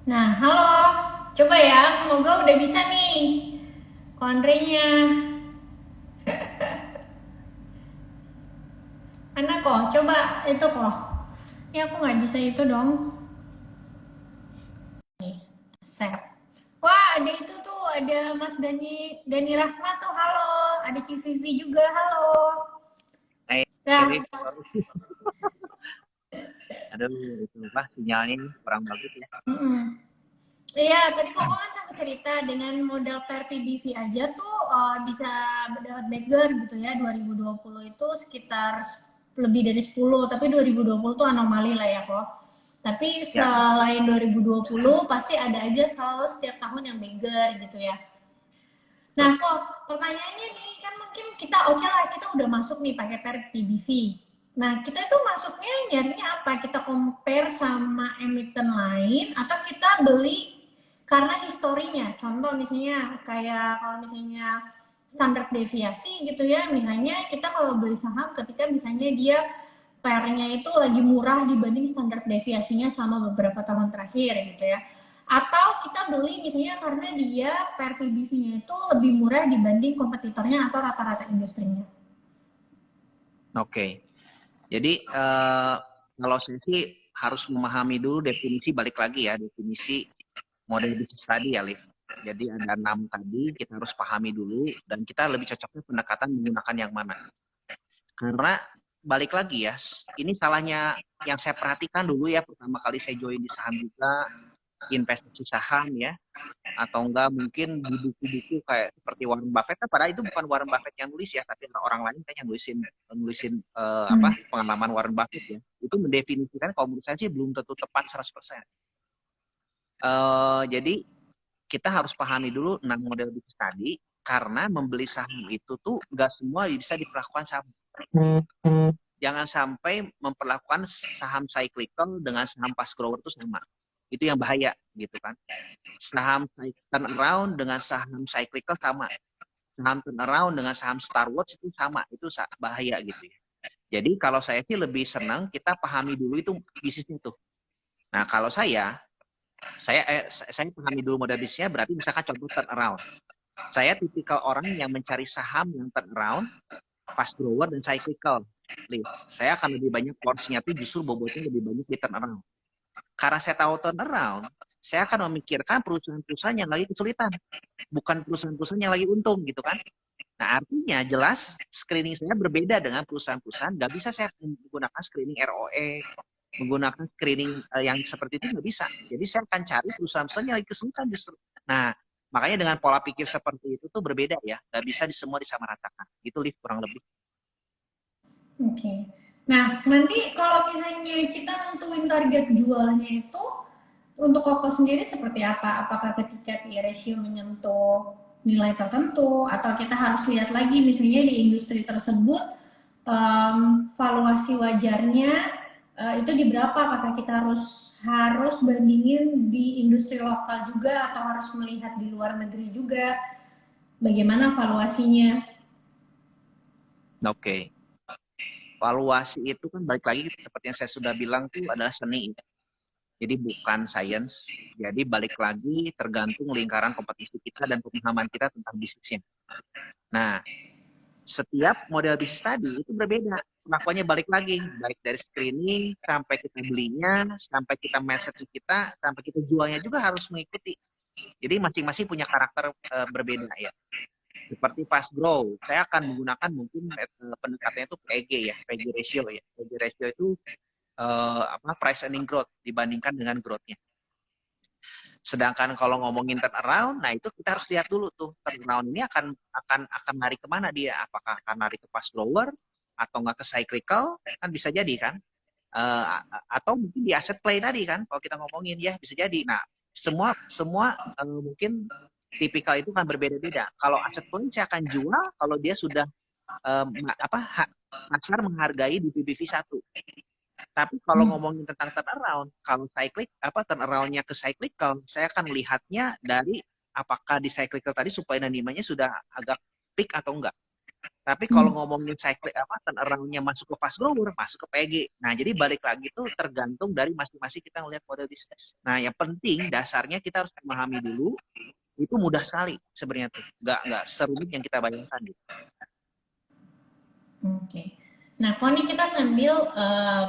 Nah, halo. Coba ya, semoga udah bisa nih. Kontrinya. Mana kok? Coba itu kok. Ini aku nggak bisa itu dong. Save. Wah, ada itu tuh. Ada Mas Dani Rahmat tuh. Halo. Ada Civivi juga. Halo. Eh, Nah, Rif, sorry. Aduh, itu apa sinyalnya kurang bagus ya. mm-mm. Iya, tadi kok kan sempat cerita dengan modal per PBV aja tuh bisa mendapat bagger gitu ya. 2020 itu sekitar lebih dari 10, tapi 2020 tuh anomali lah ya kok. Tapi Ya, selain 2020 pasti ada aja selalu setiap tahun yang bagger gitu ya. Nah betul. kok pertanyaannya nih kan mungkin kita oke lah kita udah masuk nih pakai per PBV. Nah kita itu masuknya nyarinya apa? Kita compare sama emiten lain atau kita beli karena historinya. Contoh misalnya kayak kalau misalnya standar deviasi gitu ya. Misalnya kita kalau beli saham ketika misalnya dia pernya itu lagi murah dibanding standar deviasinya sama beberapa tahun terakhir gitu ya. Atau kita beli misalnya karena dia per PBV-nya itu lebih murah dibanding kompetitornya atau rata-rata industrinya. Oke. Jadi kalau saya sih harus memahami dulu definisi, balik lagi ya definisi model bisnis tadi ya, Liv. Jadi ada 6 tadi, kita harus pahami dulu dan kita lebih cocoknya pendekatan menggunakan yang mana. Karena balik lagi ya, ini salahnya yang saya perhatikan dulu ya, pertama kali saya join di saham juga, investasi saham ya, atau enggak mungkin di buku-buku kayak seperti Warren Buffett, kan padahal itu bukan Warren Buffett yang nulis ya, tapi orang lain kan yang nulisin nulisin Hmm. pengalaman Warren Buffett ya. Itu mendefinisikan kalau menurut saya sih belum tentu tepat 100%. Jadi kita harus pahami dulu 6 model bisnis tadi, karena membeli saham itu tuh nggak semua bisa diperlakukan sama. Jangan sampai memperlakukan saham cyclical dengan saham fast grower itu sama. Itu yang bahaya gitu kan. Saham turnaround dengan saham cyclical sama. Saham turnaround dengan saham Star Wars itu sama. Itu bahaya gitu ya. Jadi kalau saya sih lebih senang kita pahami dulu itu bisnisnya tuh. Nah kalau saya pahami dulu model bisnisnya, berarti misalkan contoh turnaround. Saya tipikal orang yang mencari saham yang turnaround, fast grower, dan cyclical. Saya akan lebih banyak porsinya tuh justru bobotnya lebih banyak di turnaround. Karena saya tahu turnaround, saya akan memikirkan perusahaan-perusahaan yang lagi kesulitan, bukan perusahaan-perusahaan yang lagi untung gitu kan. Nah artinya jelas screening saya berbeda dengan perusahaan-perusahaan. Nggak bisa saya menggunakan screening ROE, menggunakan screening yang seperti itu nggak bisa. Jadi saya akan cari perusahaan-perusahaan yang lagi kesulitan justru. Nah makanya dengan pola pikir seperti itu tuh berbeda ya, nggak bisa di semua disamaratakan. Itu Liv kurang lebih. Oke. Okay. Nah, nanti kalau misalnya kita nentuin target jualnya itu untuk Koko sendiri seperti apa? Apakah ketika di ratio menyentuh nilai tertentu atau kita harus lihat lagi misalnya di industri tersebut valuasi wajarnya itu di berapa? Apakah kita harus bandingin di industri lokal juga atau harus melihat di luar negeri juga? Bagaimana valuasinya? Oke. Okay. Valuasi itu kan balik lagi seperti yang saya sudah bilang tuh adalah seni. Jadi bukan sains. Jadi balik lagi tergantung lingkaran kompetisi kita dan pemahaman kita tentang bisnisnya. Nah, setiap model bisnis tadi itu berbeda. Pengakuannya balik lagi, baik dari screening sampai kita belinya, sampai kita mindset kita, sampai kita jualnya juga harus mengikuti. Jadi masing-masing punya karakter berbeda ya. Seperti fast grow, saya akan menggunakan mungkin pendekatannya itu PG ya, PG ratio ya. PG ratio itu price earning growth dibandingkan dengan growth-nya. Sedangkan kalau ngomongin turnaround, nah itu kita harus lihat dulu tuh turnaround ini akan lari kemana dia? Apakah akan lari ke fast grower atau nggak ke cyclical? Kan bisa jadi kan? Uh, atau mungkin di asset play tadi kan? Kalau kita ngomongin ya bisa jadi. Nah semua semua mungkin tipikal itu kan berbeda-beda. Kalau aset play saya akan jual kalau dia sudah pasar menghargai di PBV 1. Tapi kalau Hmm. ngomongin tentang turnaround, kalau turnaroundnya ke cyclical, saya akan melihatnya dari apakah di cyclical tadi supply dan demand-nya sudah agak peak atau enggak. Tapi kalau ngomongin cycle turnaround-nya masuk ke fast grower, masuk ke PG. Nah, jadi balik lagi tuh tergantung dari masing-masing kita ngelihat model bisnis. Nah, yang penting dasarnya kita harus memahami dulu, itu mudah sekali sebenarnya tuh. Nggak serumit yang kita bayangkan gitu. Oke. Nah, kok ini kita sambil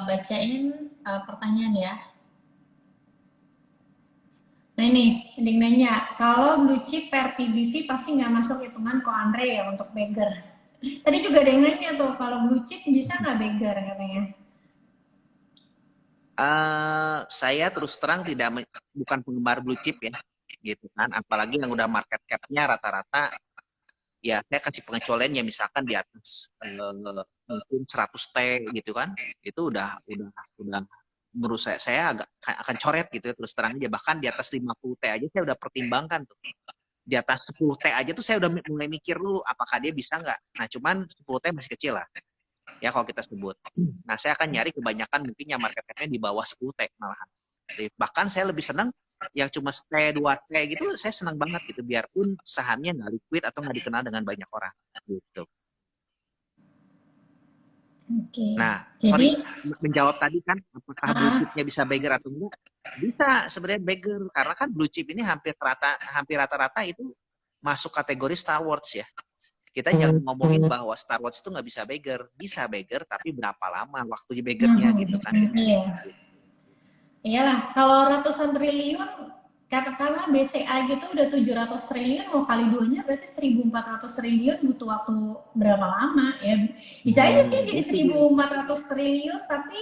bacain pertanyaan ya. Nah ini, ada yang nanya, kalau blue chip per PBV pasti nggak masuk hitungan Ko Andre ya untuk beggar. Tadi juga ada yang nanya tuh, kalau blue chip bisa nggak beggar katanya? Saya terus terang bukan penggemar blue chip ya, gitu kan. Apalagi yang udah market cap-nya rata-rata, ya saya kasih pengecualian ya misalkan di atas mungkin 100 T gitu kan, itu udah menurut saya agak akan coret gitu ya, terus terang aja. Bahkan di atas 50 T aja saya udah pertimbangkan tuh. Di atas 10 T aja tuh saya udah mulai mikir dulu apakah dia bisa nggak. Nah cuman 10 T masih kecil lah ya kalau kita sebut. Nah saya akan nyari kebanyakan mungkin yang market cap-nya di bawah 10 T malahan. Bahkan saya lebih senang yang cuma T, 2 T gitu, saya senang banget gitu, biarpun sahamnya nggak liquid atau nggak dikenal dengan banyak orang gitu. Oke. Nah, Jadi, menjawab tadi kan, apakah blue chipnya bisa beggar atau enggak? Bisa sebenarnya beggar, karena kan blue chip ini hampir rata-rata itu masuk kategori Star Wars ya. Kita jangan ngomongin bahwa Star Wars itu nggak bisa beggar, tapi berapa lama waktu beggarnya gitu kan? iya. Iyalah, kalau ratusan triliun, katakanlah BCA gitu udah 700 triliun, mau kali duanya berarti 1.400 triliun butuh waktu berapa lama ya. Bisa aja sih jadi 1.400 triliun, tapi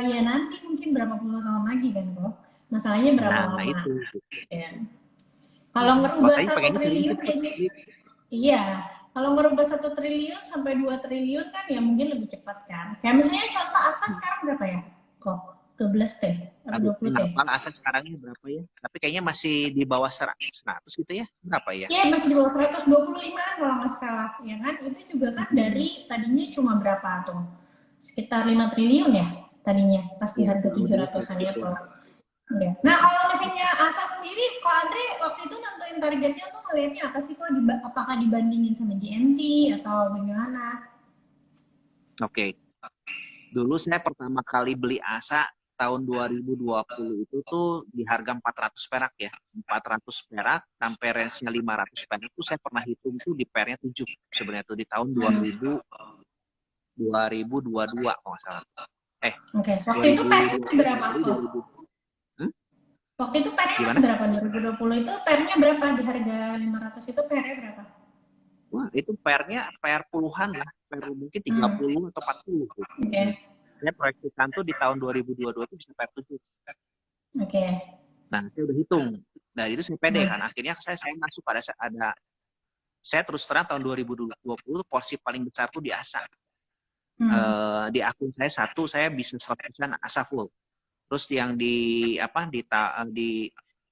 ya nanti mungkin berapa puluh tahun lagi kan kok. Masalahnya berapa lama. Itu. Ya. Kalau ngerubah 1 triliun jadi, iya. Kalau ngerubah 1 triliun sampai 2 triliun kan ya mungkin lebih cepat kan. Kayak misalnya contoh ASA sekarang berapa ya? Kok 12 T atau 20 T? Aset sekarang ini berapa ya? Tapi kayaknya masih di bawah 100 gitu ya? Berapa ya? Iya, masih di bawah 125 kalau nggak salah. Ya kan? Itu juga kan dari tadinya cuma berapa tuh? Sekitar 5 triliun ya tadinya, pas di harga 700-an itu. Ya. Nah, kalau misalnya ASA sendiri, kok Andre waktu itu nentuin targetnya tuh ngelihatnya apa sih? Kok apakah dibandingin sama GNT atau bagaimana? Oke. Dulu saya pertama kali beli ASA tahun 2020 itu tuh di harga 400 perak ya. 400 perak sampai range-nya 500 perak itu saya pernah hitung tuh di pairnya 7 sebenarnya tuh di tahun 2022 kalau nggak salah. Oke. Waktu itu pairnya berapa kok? Waktu itu pairnya masih berapa? 2020 itu pairnya berapa? Di harga 500 itu pairnya berapa? Wah, itu pair puluhan lah. Pair mungkin 30 atau 40. Oke. Saya proyeksikan tuh di tahun 2022 itu bisa pair 7. Oke. Nah, saya udah hitung. Nah, itu saya pede kan. Akhirnya saya masuk pada saya terus terang tahun 2020 porsi paling besar tuh di ASA. Di akun saya saya bisa 100% ASA full. Terus yang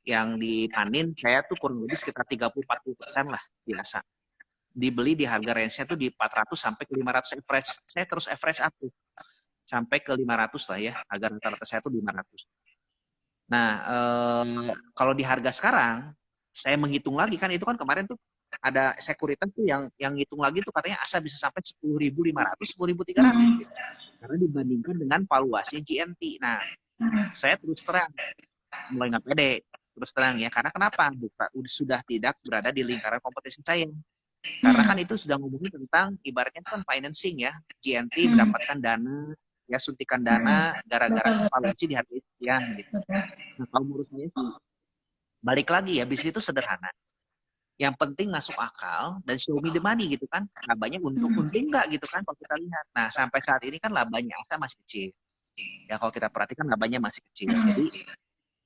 yang dipanin saya tuh kurang lebih sekitar 30-40% lah biasa. Dibeli di harga range-nya tuh di 400 sampai ke 500 average. Saya terus average up tuh. Sampai ke 500 lah ya. Harga rata-rata saya tuh 500. Nah, kalau di harga sekarang, saya menghitung lagi kan, itu kan kemarin tuh ada sekuritas tuh yang ngitung lagi tuh katanya ASA bisa sampai 10.500, 10.300. Karena dibandingkan dengan valuasi GNT. Nah, saya terus terang mulai nggak pede. Terus terang ya. Karena kenapa? Sudah tidak berada di lingkaran kompetisi saya. Karena kan itu sudah ngomongin tentang ibaratnya kan financing ya. GNT mendapatkan dana, ya suntikan dana gara-gara valuasi di harga sekian gitu. Nah, kalau menurut saya sih balik lagi ya, bisnis itu sederhana. Yang penting masuk akal dan show me the money gitu kan. Labanya untung enggak gitu kan kalau kita lihat. Nah, sampai saat ini kan labanya ASA masih kecil. Ya kalau kita perhatikan labanya masih kecil. Jadi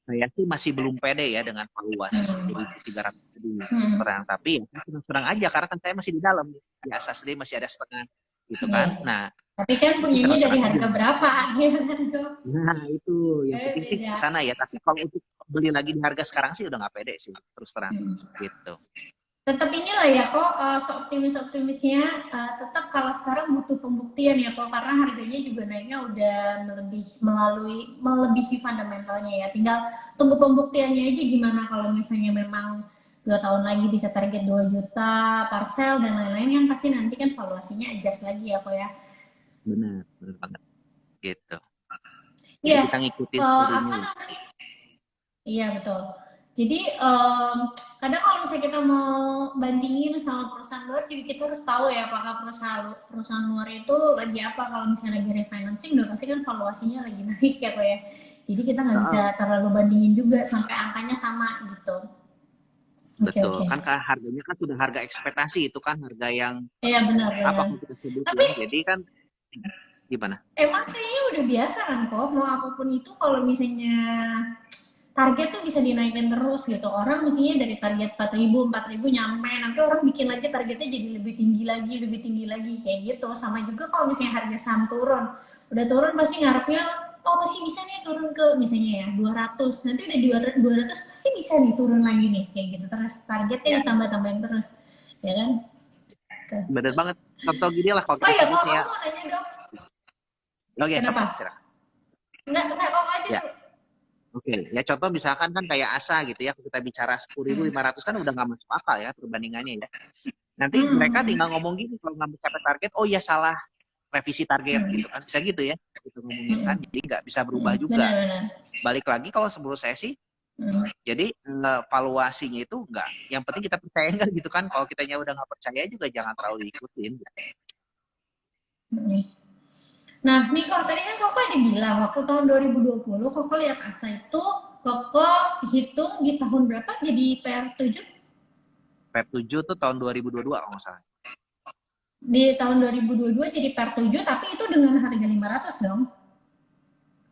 saya sih masih belum pede ya dengan valuasi 1.300 perang, tapi ya senang aja karena kan saya masih di dalam, biasa sendiri masih ada setengah gitu kan. Nah, tapi kan punyanya dari harga berapa ya kan tuh? Nah itu yang penting sih ke sana ya. Tapi kalau untuk beli lagi di harga sekarang sih udah nggak pede sih terus terang gitu. Tetap inilah ya kok seoptimisnya tetap kalau sekarang butuh pembuktian ya kok, karena harganya juga naiknya udah melebihi fundamentalnya ya, tinggal tunggu pembuktiannya aja gimana kalau misalnya memang 2 tahun lagi bisa target 2 juta parcel dan lain-lain, kan pasti nanti kan valuasinya adjust lagi ya kok ya. Benar, benar banget gitu. Jadi Iya, kita ngikutin story-nya apa lah. namanya? Iya betul. Jadi kadang kalau misalnya kita mau bandingin sama perusahaan luar, jadi kita harus tahu ya apakah perusahaan luar itu lagi apa. Kalau misalnya lagi refinancing, udah pasti kan valuasinya lagi naik ya Pak ya. Jadi kita nggak bisa Heeh, terlalu bandingin juga sampai angkanya sama gitu. Oke betul. oke. Kan harganya kan sudah harga ekspektasi itu kan harga yang Iya benar-benar. apapun kita sebut Tapi ya. Jadi kan gimana? emang kayaknya udah biasa kan kok, mau apapun itu kalau misalnya target tuh bisa dinaikin terus gitu. Orang mestinya dari target 4.000 nyampe, nanti orang bikin lagi targetnya jadi lebih tinggi lagi kayak gitu. Sama juga kalau misalnya harga saham turun, udah turun pasti ngarepnya oh masih bisa nih turun ke misalnya ya 200, nanti udah 200 pasti bisa nih turun lagi nih kayak gitu, terus targetnya Ya, ditambah-tambahin terus ya kan. Tuh. benar banget. Contoh gini lah kalau Oh kita iya, kalau sebutnya ya. kamu mau nanya dong. Oke, Kenapa? silakan, silakan. Enggak kok aja Ya, dulu. oke. Ya contoh misalkan kan kayak ASA gitu ya, kalau kita bicara Hmm. 10.500 kan udah nggak masuk akal ya perbandingannya ya. Nanti mereka Hmm. tinggal ngomong gini kalau nggak mencapai target, oh ya salah revisi target Hmm. gitu kan. Bisa gitu ya, gitu ngomongin kan. Hmm. Jadi nggak bisa berubah Hmm. juga. Benar-benar. Balik lagi kalau menurut saya sih, Hmm. jadi valuasinya itu nggak. Yang penting kita percaya kan gitu kan. Kalau kitanya udah nggak percaya juga jangan terlalu diikutin. Hmm. Nah, nih kok tadi kan Koko ada bilang waktu tahun 2020 Koko lihat ASA itu Koko hitung di tahun berapa jadi PR7? PEP 7 tuh tahun 2022 kalau nggak salah. Di tahun 2022 jadi PR7 tapi itu dengan harga 500 dong.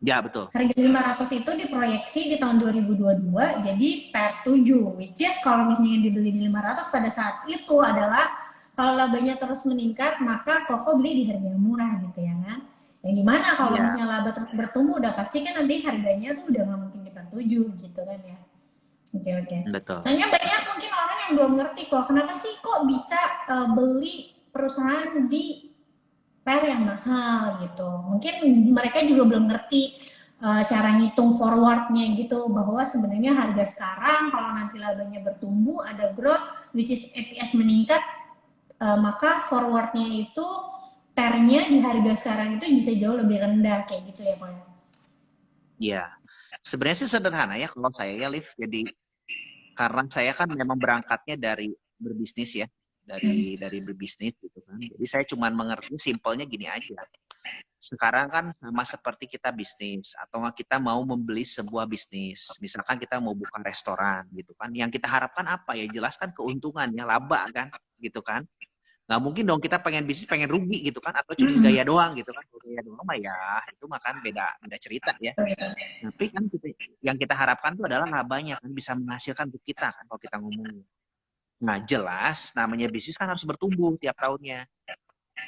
Ya betul. Harga 500 itu diproyeksi di tahun 2022 jadi PR7, which is kalau misalnya dibeli di 500 pada saat itu adalah kalau labanya terus meningkat maka Koko beli di harga yang murah gitu ya kan. Yang dimana kalau Iya, misalnya laba terus bertumbuh udah pasti kan nanti harganya tuh udah nggak mungkin di PR7 gitu kan ya. Oke oke. betul. Soalnya banyak mungkin orang yang belum ngerti kok kenapa sih kok bisa beli perusahaan di PR yang mahal gitu. Mungkin mereka juga belum ngerti cara ngitung forwardnya gitu bahwa sebenarnya harga sekarang kalau nanti labanya bertumbuh ada growth which is EPS meningkat, maka forwardnya itu pernya di harga sekarang itu bisa jauh lebih rendah kayak gitu ya Pak. Iya. Sebenarnya sih sederhana ya kalau saya ya Liv. Jadi karena saya kan memang berangkatnya dari berbisnis ya, Hmm. dari berbisnis gitu kan. Jadi saya cuma mengerti simpelnya gini aja. Sekarang kan sama seperti kita bisnis atau nggak kita mau membeli sebuah bisnis. Misalkan kita mau buka restoran gitu kan. Yang kita harapkan apa ya? Jelaskan keuntungan ya, laba kan, gitu kan. Nggak mungkin dong kita pengen bisnis pengen rugi gitu kan atau cuma Hmm. gaya doang gitu kan. Kalau gaya doang mah ya itu makan beda beda cerita ya. Tapi kan yang kita harapkan itu adalah labanya kan bisa menghasilkan untuk kita kan kalau kita ngomongin. Nah jelas namanya bisnis kan harus bertumbuh tiap tahunnya.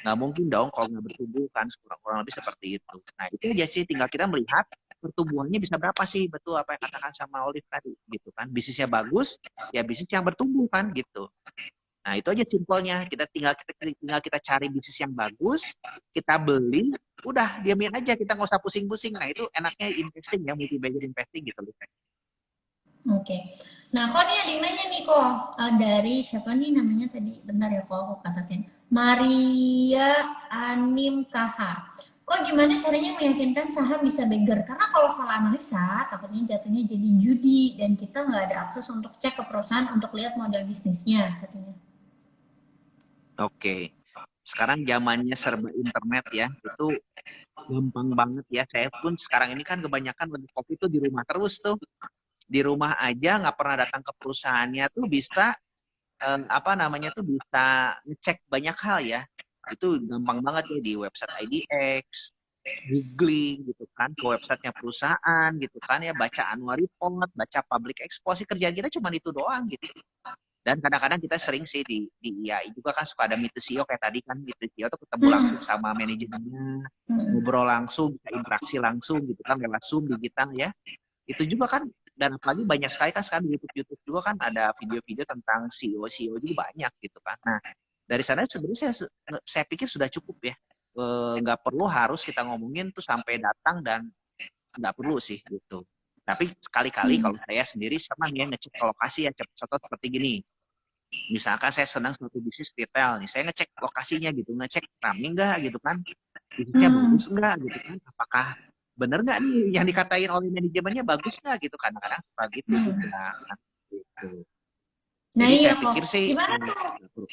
Nggak mungkin dong kalau nggak bertumbuh kan kurang lebih seperti itu. Nah itu aja sih tinggal kita melihat pertumbuhannya bisa berapa sih betul apa yang katakan sama Olive tadi gitu kan. Bisnisnya bagus ya bisnis yang bertumbuh kan gitu. Nah itu aja simpelnya tinggal kita cari bisnis yang bagus, kita beli, udah diamin aja kita nggak usah pusing-pusing. Nah itu enaknya investing ya multi bagger investing gitu loh. Oke. Nah, kok nih ada yang nanya nih kok dari siapa nih namanya tadi? Bentar ya kok aku katasin. Maria Anim KH. Kok gimana caranya meyakinkan saham bisa beggar? Karena kalau salah analisa, takutnya jatuhnya jadi judi dan kita nggak ada akses untuk cek ke perusahaan untuk lihat model bisnisnya katanya. Oke. Sekarang zamannya serba internet ya, itu gampang banget ya. Saya pun sekarang ini kan kebanyakan lagi COVID tuh di rumah terus tuh. Di rumah aja nggak pernah datang ke perusahaannya tuh bisa apa namanya tuh bisa ngecek banyak hal ya. Itu gampang banget ya di website IDX, googling gitu kan ke websitenya perusahaan gitu kan ya baca annual report, baca public exposure kerjaan kita cuma itu doang gitu. Dan kadang-kadang kita sering sih di IAI juga kan suka ada meet the CEO kayak tadi kan meet the CEO tuh ketemu langsung Hmm. sama manajemennya, Hmm. ngobrol langsung, bisa interaksi langsung gitu kan lewat Zoom digital ya. Itu juga kan dan apalagi banyak sekali kan sekarang di YouTube juga kan ada video-video tentang CEO juga banyak gitu kan. Nah, dari sana sebenarnya saya pikir sudah cukup ya. Nggak perlu harus kita ngomongin tuh sampai datang dan nggak perlu sih gitu. Tapi sekali-kali kalau saya sendiri sama nih ngecek ke lokasi ya, contoh seperti gini. Misalkan saya senang suatu bisnis retail nih, saya ngecek lokasinya gitu, ngecek rame nggak gitu kan, bisnisnya Hmm. bagus nggak gitu kan, apakah bener nggak nih yang dikatain oleh manajemennya bagus nggak gitu, kadang-kadang suka gitu Hmm. juga kan, gitu. Nah Jadi iya saya kok. pikir sih Gimana tuh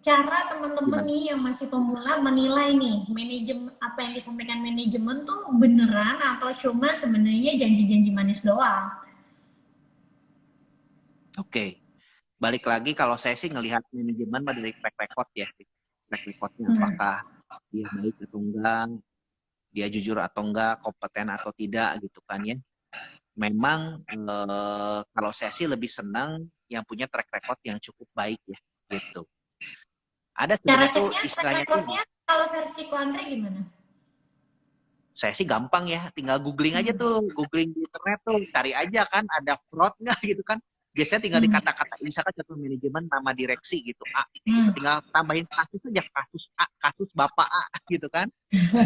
cara teman-teman gimana? nih yang masih pemula menilai nih manajemen apa yang disampaikan manajemen tuh beneran atau cuma sebenarnya janji-janji manis doang? Oke, balik lagi kalau saya sih ngelihat manajemen mah dari track record ya, track recordnya Hmm. apakah dia baik atau enggak, dia jujur atau enggak, kompeten atau tidak gitu kan ya. Memang kalau saya sih lebih senang yang punya track record yang cukup baik ya gitu. Ada Cara sebenarnya tuh ceknya, track istilahnya tuh, recordnya kalau versi Ko Andre gimana? saya sih gampang ya, tinggal googling aja tuh, Hmm. googling di internet tuh, cari aja kan ada fraud nggak gitu kan. Biasanya tinggal Hmm. dikata-kata, misalkan contoh manajemen nama direksi gitu A, itu Hmm. tinggal tambahin kasus aja, kasus A, kasus Bapak A gitu kan.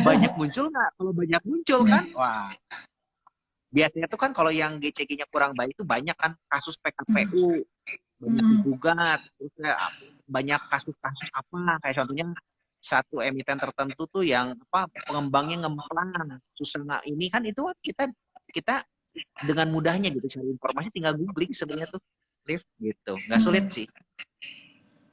Banyak muncul nggak? Kalau banyak muncul kan, wah biasanya tuh kan kalau yang GCG-nya kurang baik itu banyak kan kasus PKPU, banyak Hmm. digugat, terus banyak kasus-kasus apa, kayak contohnya satu emiten tertentu tuh yang apa pengembangnya ngemplang susah nggak ini kan, itu kan kita kita dengan mudahnya gitu cari informasi, tinggal googling sebenarnya tuh Rif, gitu nggak sulit Hmm. sih.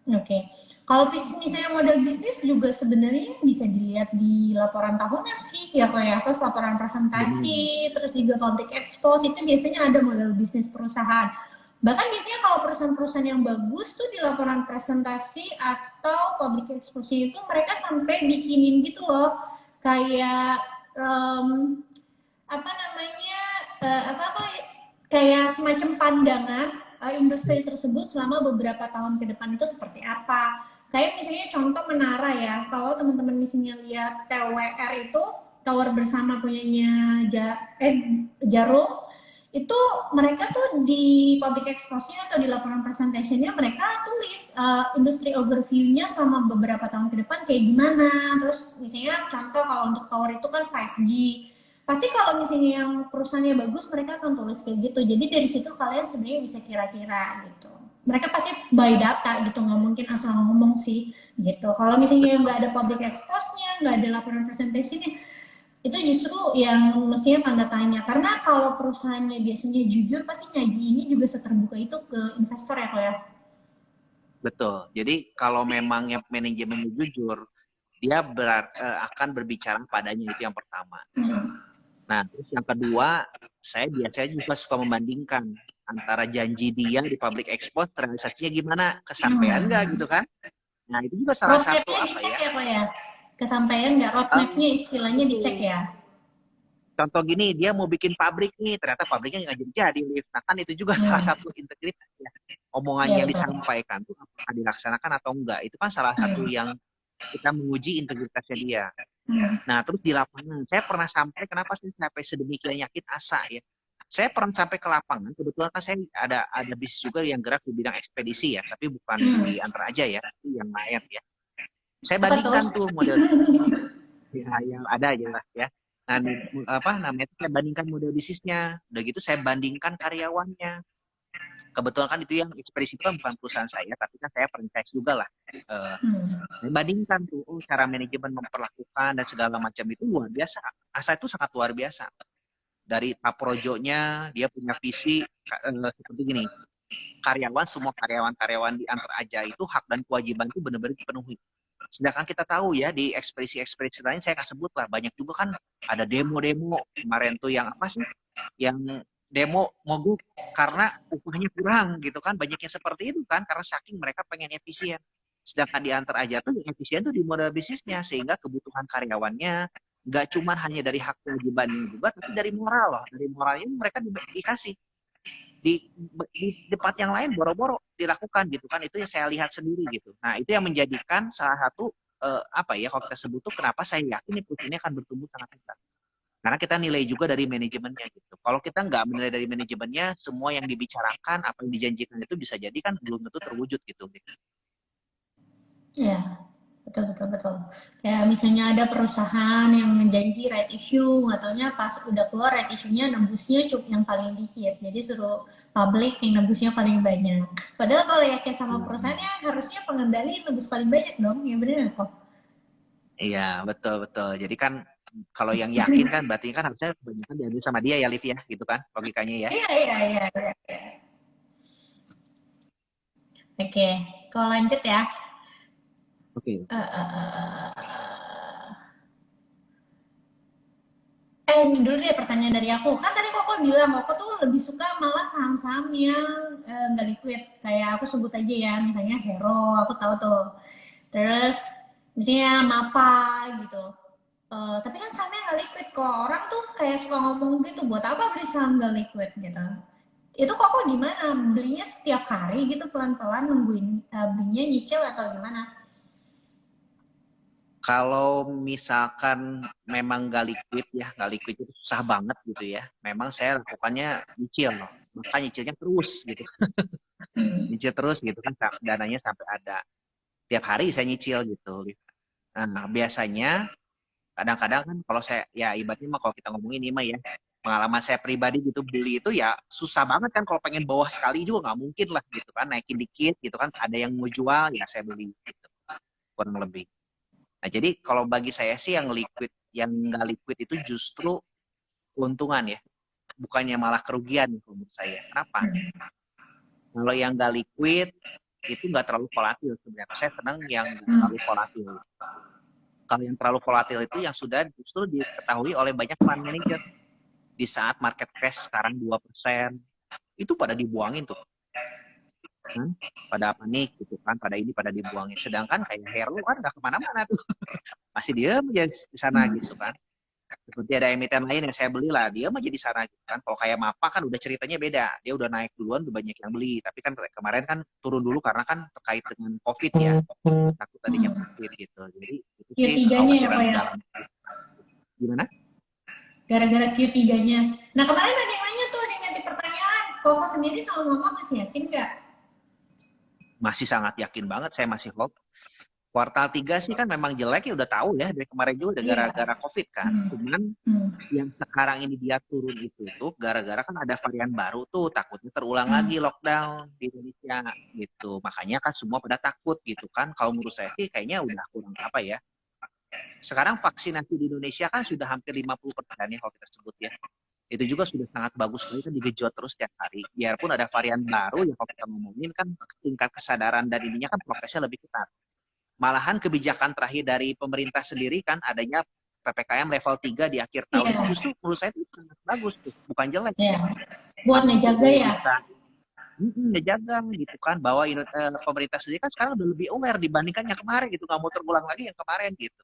Oke, kalau misalnya model bisnis juga sebenarnya bisa dilihat di laporan tahunan sih, ya kayak terus laporan Benar. presentasi, terus juga public expose itu biasanya ada model bisnis perusahaan. Bahkan biasanya kalau perusahaan-perusahaan yang bagus tuh di laporan presentasi atau public expose itu mereka sampai bikinin gitu loh, kayak apa namanya apa kayak semacam pandangan industri tersebut selama beberapa tahun ke depan itu seperti apa. Kayak misalnya contoh Menara ya, kalau teman-teman misalnya lihat TWR itu Tower Bersama punyanya Jarum, itu mereka tuh di public expose-nya atau di laporan presentation-nya mereka tulis industri overview-nya selama beberapa tahun ke depan kayak gimana. Terus misalnya contoh kalau untuk tower itu kan 5G, pasti kalau misalnya yang perusahaannya bagus mereka akan tulis kayak gitu, jadi dari situ kalian sebenarnya bisa kira-kira gitu, mereka pasti by data gitu, nggak mungkin asal ngomong sih gitu. Kalau misalnya Betul. nggak ada public expose-nya, nggak ada laporan presentasinya, itu justru yang mestinya tanda tanya, karena kalau perusahaannya biasanya jujur pasti ngaji ini juga seterbuka itu ke investor ya kok ya. Betul, jadi kalau memang yang manajemennya jujur, dia akan berbicara padanya, itu yang pertama. Hmm. Nah, terus yang kedua, saya biasanya juga suka membandingkan antara janji dia di public expose, realisasinya gimana, kesampaian nggak Hmm. gitu kan. Nah, itu juga salah satu Roadmapnya apa dicek ya, ya kok ya, kesampaian nggak roadmapnya istilahnya dicek betul. ya. Contoh gini, dia mau bikin pabrik nih, ternyata pabriknya nggak jadi lift. Nah, kan itu juga salah Hmm. satu integritas ya. Omongan Iya yang betul. disampaikan tuh apakah dilaksanakan atau enggak. Itu kan salah satu Hmm. yang kita menguji integritasnya dia. Hmm. Nah, terus di lapangan, saya pernah sampai, kenapa sih sampai sedemikian yakin asa ya? Saya pernah sampai ke lapangan, kebetulan kan saya ada bisnis juga yang gerak di bidang ekspedisi ya, tapi bukan Hmm. di Antar aja ya, tapi yang lain ya. Saya Apa tuh? bandingkan tuh model ya, yang ada aja lah ya. Nah, apa namanya itu saya bandingkan model bisnisnya. Udah gitu saya bandingkan karyawannya. Kebetulan kan itu yang ekspedisi itu kan bukan perusahaan saya, tapi kan saya franchise juga lah. Eh, Hmm. saya bandingkan tuh, oh, cara manajemen memperlakukan dan segala macam itu luar biasa. Asa itu sangat luar biasa. Dari Pak Projonya, dia punya visi seperti gini. Karyawan, semua karyawan-karyawan di Antar Aja itu hak dan kewajiban itu benar-benar dipenuhi. Sedangkan kita tahu ya di ekspedisi-ekspedisi lain, saya akan sebut lah, banyak juga kan ada demo-demo kemarin tuh yang apa sih, yang demo mogok karena upahnya kurang gitu kan, banyaknya seperti itu kan karena saking mereka pengen efisien. Sedangkan di Antar Aja tuh yang efisien tuh di modal bisnisnya, sehingga kebutuhan karyawannya nggak cuma hanya dari hak kewajibannya juga, tapi dari moral loh, dari moralnya mereka dikasih di tempat yang lain boro-boro dilakukan gitu kan, itu yang saya lihat sendiri gitu. Nah, itu yang menjadikan salah satu apa ya, kalau kita sebut tuh kenapa saya yakin perusahaan ini akan bertumbuh sangat besar, karena kita nilai juga dari manajemennya gitu. Kalau kita nggak menilai dari manajemennya, semua yang dibicarakan, apa yang dijanjikan itu bisa jadi kan belum tentu terwujud gitu. Ya. Betul, betul, betul. Kayak misalnya ada perusahaan yang menjanji right issue, nggak taunya pas udah keluar right issue-nya nembusnya cuma yang paling dikit. Jadi suruh publik yang nembusnya paling banyak. Padahal kalau yakin sama perusahaannya harusnya pengendali nembus paling banyak dong, ya bener nggak kok? Iya, betul betul. Jadi kan kalau yang yakin kan berarti kan harusnya kebanyakan diambil sama dia ya, Liv ya, gitu kan logikanya ya. Iya, iya, iya, iya. Oke, kalau lanjut ya. Oke. Ini dulu deh pertanyaan dari aku. Kan tadi Koko bilang Koko tuh lebih suka malah saham-saham yang nggak liquid. Kayak aku sebut aja ya, misalnya Hero, aku tahu tuh. Terus misalnya Mapa gitu. Tapi kan sahamnya nggak liquid kok. Orang tuh kayak suka ngomong gitu, buat apa beli saham nggak liquid gitu. Itu Koko gimana? Belinya setiap hari gitu pelan-pelan nungguin belinya nyicil atau gimana? Kalau misalkan memang nggak liquid ya, nggak liquid itu susah banget gitu ya. Memang saya lakukannya nyicil loh. Maka nyicilnya terus gitu. Nyicil terus gitu kan dananya sampai ada. Tiap hari saya nyicil gitu. Nah, biasanya kadang-kadang kan kalau saya ya ibaratnya mah kalau kita ngomongin ini mah ya pengalaman saya pribadi gitu beli itu ya susah banget kan kalau pengen bawah sekali juga nggak mungkin lah gitu kan naikin dikit gitu kan ada yang mau jual ya saya beli gitu kurang lebih. Nah jadi kalau bagi saya sih yang nggak liquid itu justru keuntungan ya bukannya malah kerugian menurut saya. Kenapa? Kalau yang nggak liquid itu nggak terlalu volatil sebenarnya. Saya senang yang nggak Hmm. terlalu volatil. Kalau yang terlalu volatil itu yang sudah justru diketahui oleh banyak fund manager di saat market crash sekarang 2%, itu pada dibuangin tuh kan, pada panik gitu kan, pada ini pada dibuangin. Sedangkan kayak Hero kan nggak kemana-mana tuh, masih dia aja di sana gitu kan. Seperti ada emiten lain yang saya beli lah, dia mah jadi sana gitu kan. Kalau kayak Mapa kan udah ceritanya beda, dia udah naik duluan, udah banyak yang beli. Tapi kan kemarin kan turun dulu karena kan terkait dengan COVID ya, takut tadinya COVID gitu. Jadi itu sih Q3-nya ya Pak kekhawatiran ya? dalam gimana? Gara-gara Q3-nya. Nah kemarin ada yang nanya tuh, ada yang ganti pertanyaan. Koko sendiri sama Mama masih yakin nggak? Masih sangat yakin banget, saya masih hope. Kuartal 3 sih kan memang jelek ya udah tahu ya dari kemarin juga udah Iya. gara-gara COVID kan. Hmm. Cuman Hmm. yang sekarang ini dia turun itu tuh gara-gara kan ada varian baru tuh takutnya terulang Hmm. lagi lockdown di Indonesia gitu. Makanya kan semua pada takut gitu kan. Kalau menurut saya sih kayaknya udah kurang apa ya. Sekarang vaksinasi di Indonesia kan sudah hampir 50% ya kalau kita sebut ya. Itu juga sudah sangat bagus sekali kan digejot terus setiap hari. Biarpun ada varian baru ya kalau kita ngomongin kan tingkat kesadaran dan ininya kan prokesnya lebih ketat. Malahan kebijakan terakhir dari pemerintah sendiri kan adanya PPKM level 3 di akhir tahun itu Iya. justru menurut saya itu sangat bagus tuh, bukan jelek. Iya. Buat Kenapa ngejaga ya. bisa ngejaga gitu kan bahwa pemerintah sendiri kan sekarang udah lebih aware dibandingkan yang kemarin gitu, nggak mau terulang lagi yang kemarin gitu.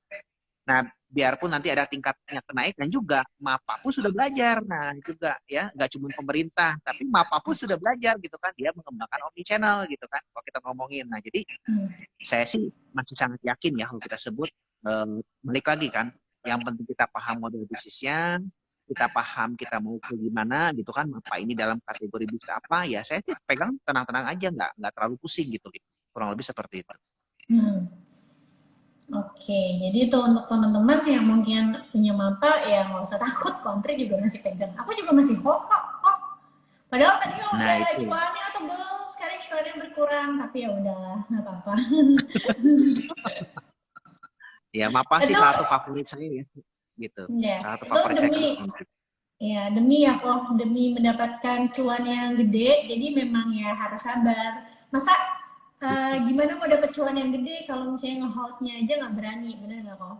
Nah, biarpun nanti ada tingkatnya kenaikan juga, MAPA pun sudah belajar. Nah, juga ya, nggak cuma pemerintah, tapi MAPA pun sudah belajar gitu kan, dia mengembangkan omnichannel gitu kan, kalau kita ngomongin. Nah, jadi Hmm. saya sih masih sangat yakin ya kalau kita sebut balik lagi kan yang penting kita paham model bisnisnya kita paham kita mau ke gimana gitu kan apa ini dalam kategori bisnis apa ya saya sih pegang tenang-tenang aja nggak terlalu pusing gitu kurang lebih seperti itu. Hmm. Oke, jadi itu untuk teman-teman yang mungkin punya mapa ya nggak usah takut, kontri juga masih pegang. Aku juga masih kok. Padahal tadinya Nah udah itu cuannya tebel, sekarang cuannya berkurang, tapi ya udah nggak apa-apa. ya apa sih Itu salah satu favorit saya ya gitu ya, salah satu itu favorit saya demi kalau konflik. ya demi ya kok demi mendapatkan cuan yang gede, jadi memang ya harus sabar. Masa Gitu. gimana mau dapat cuan yang gede kalau misalnya ngeholdnya aja nggak berani, bener nggak kok?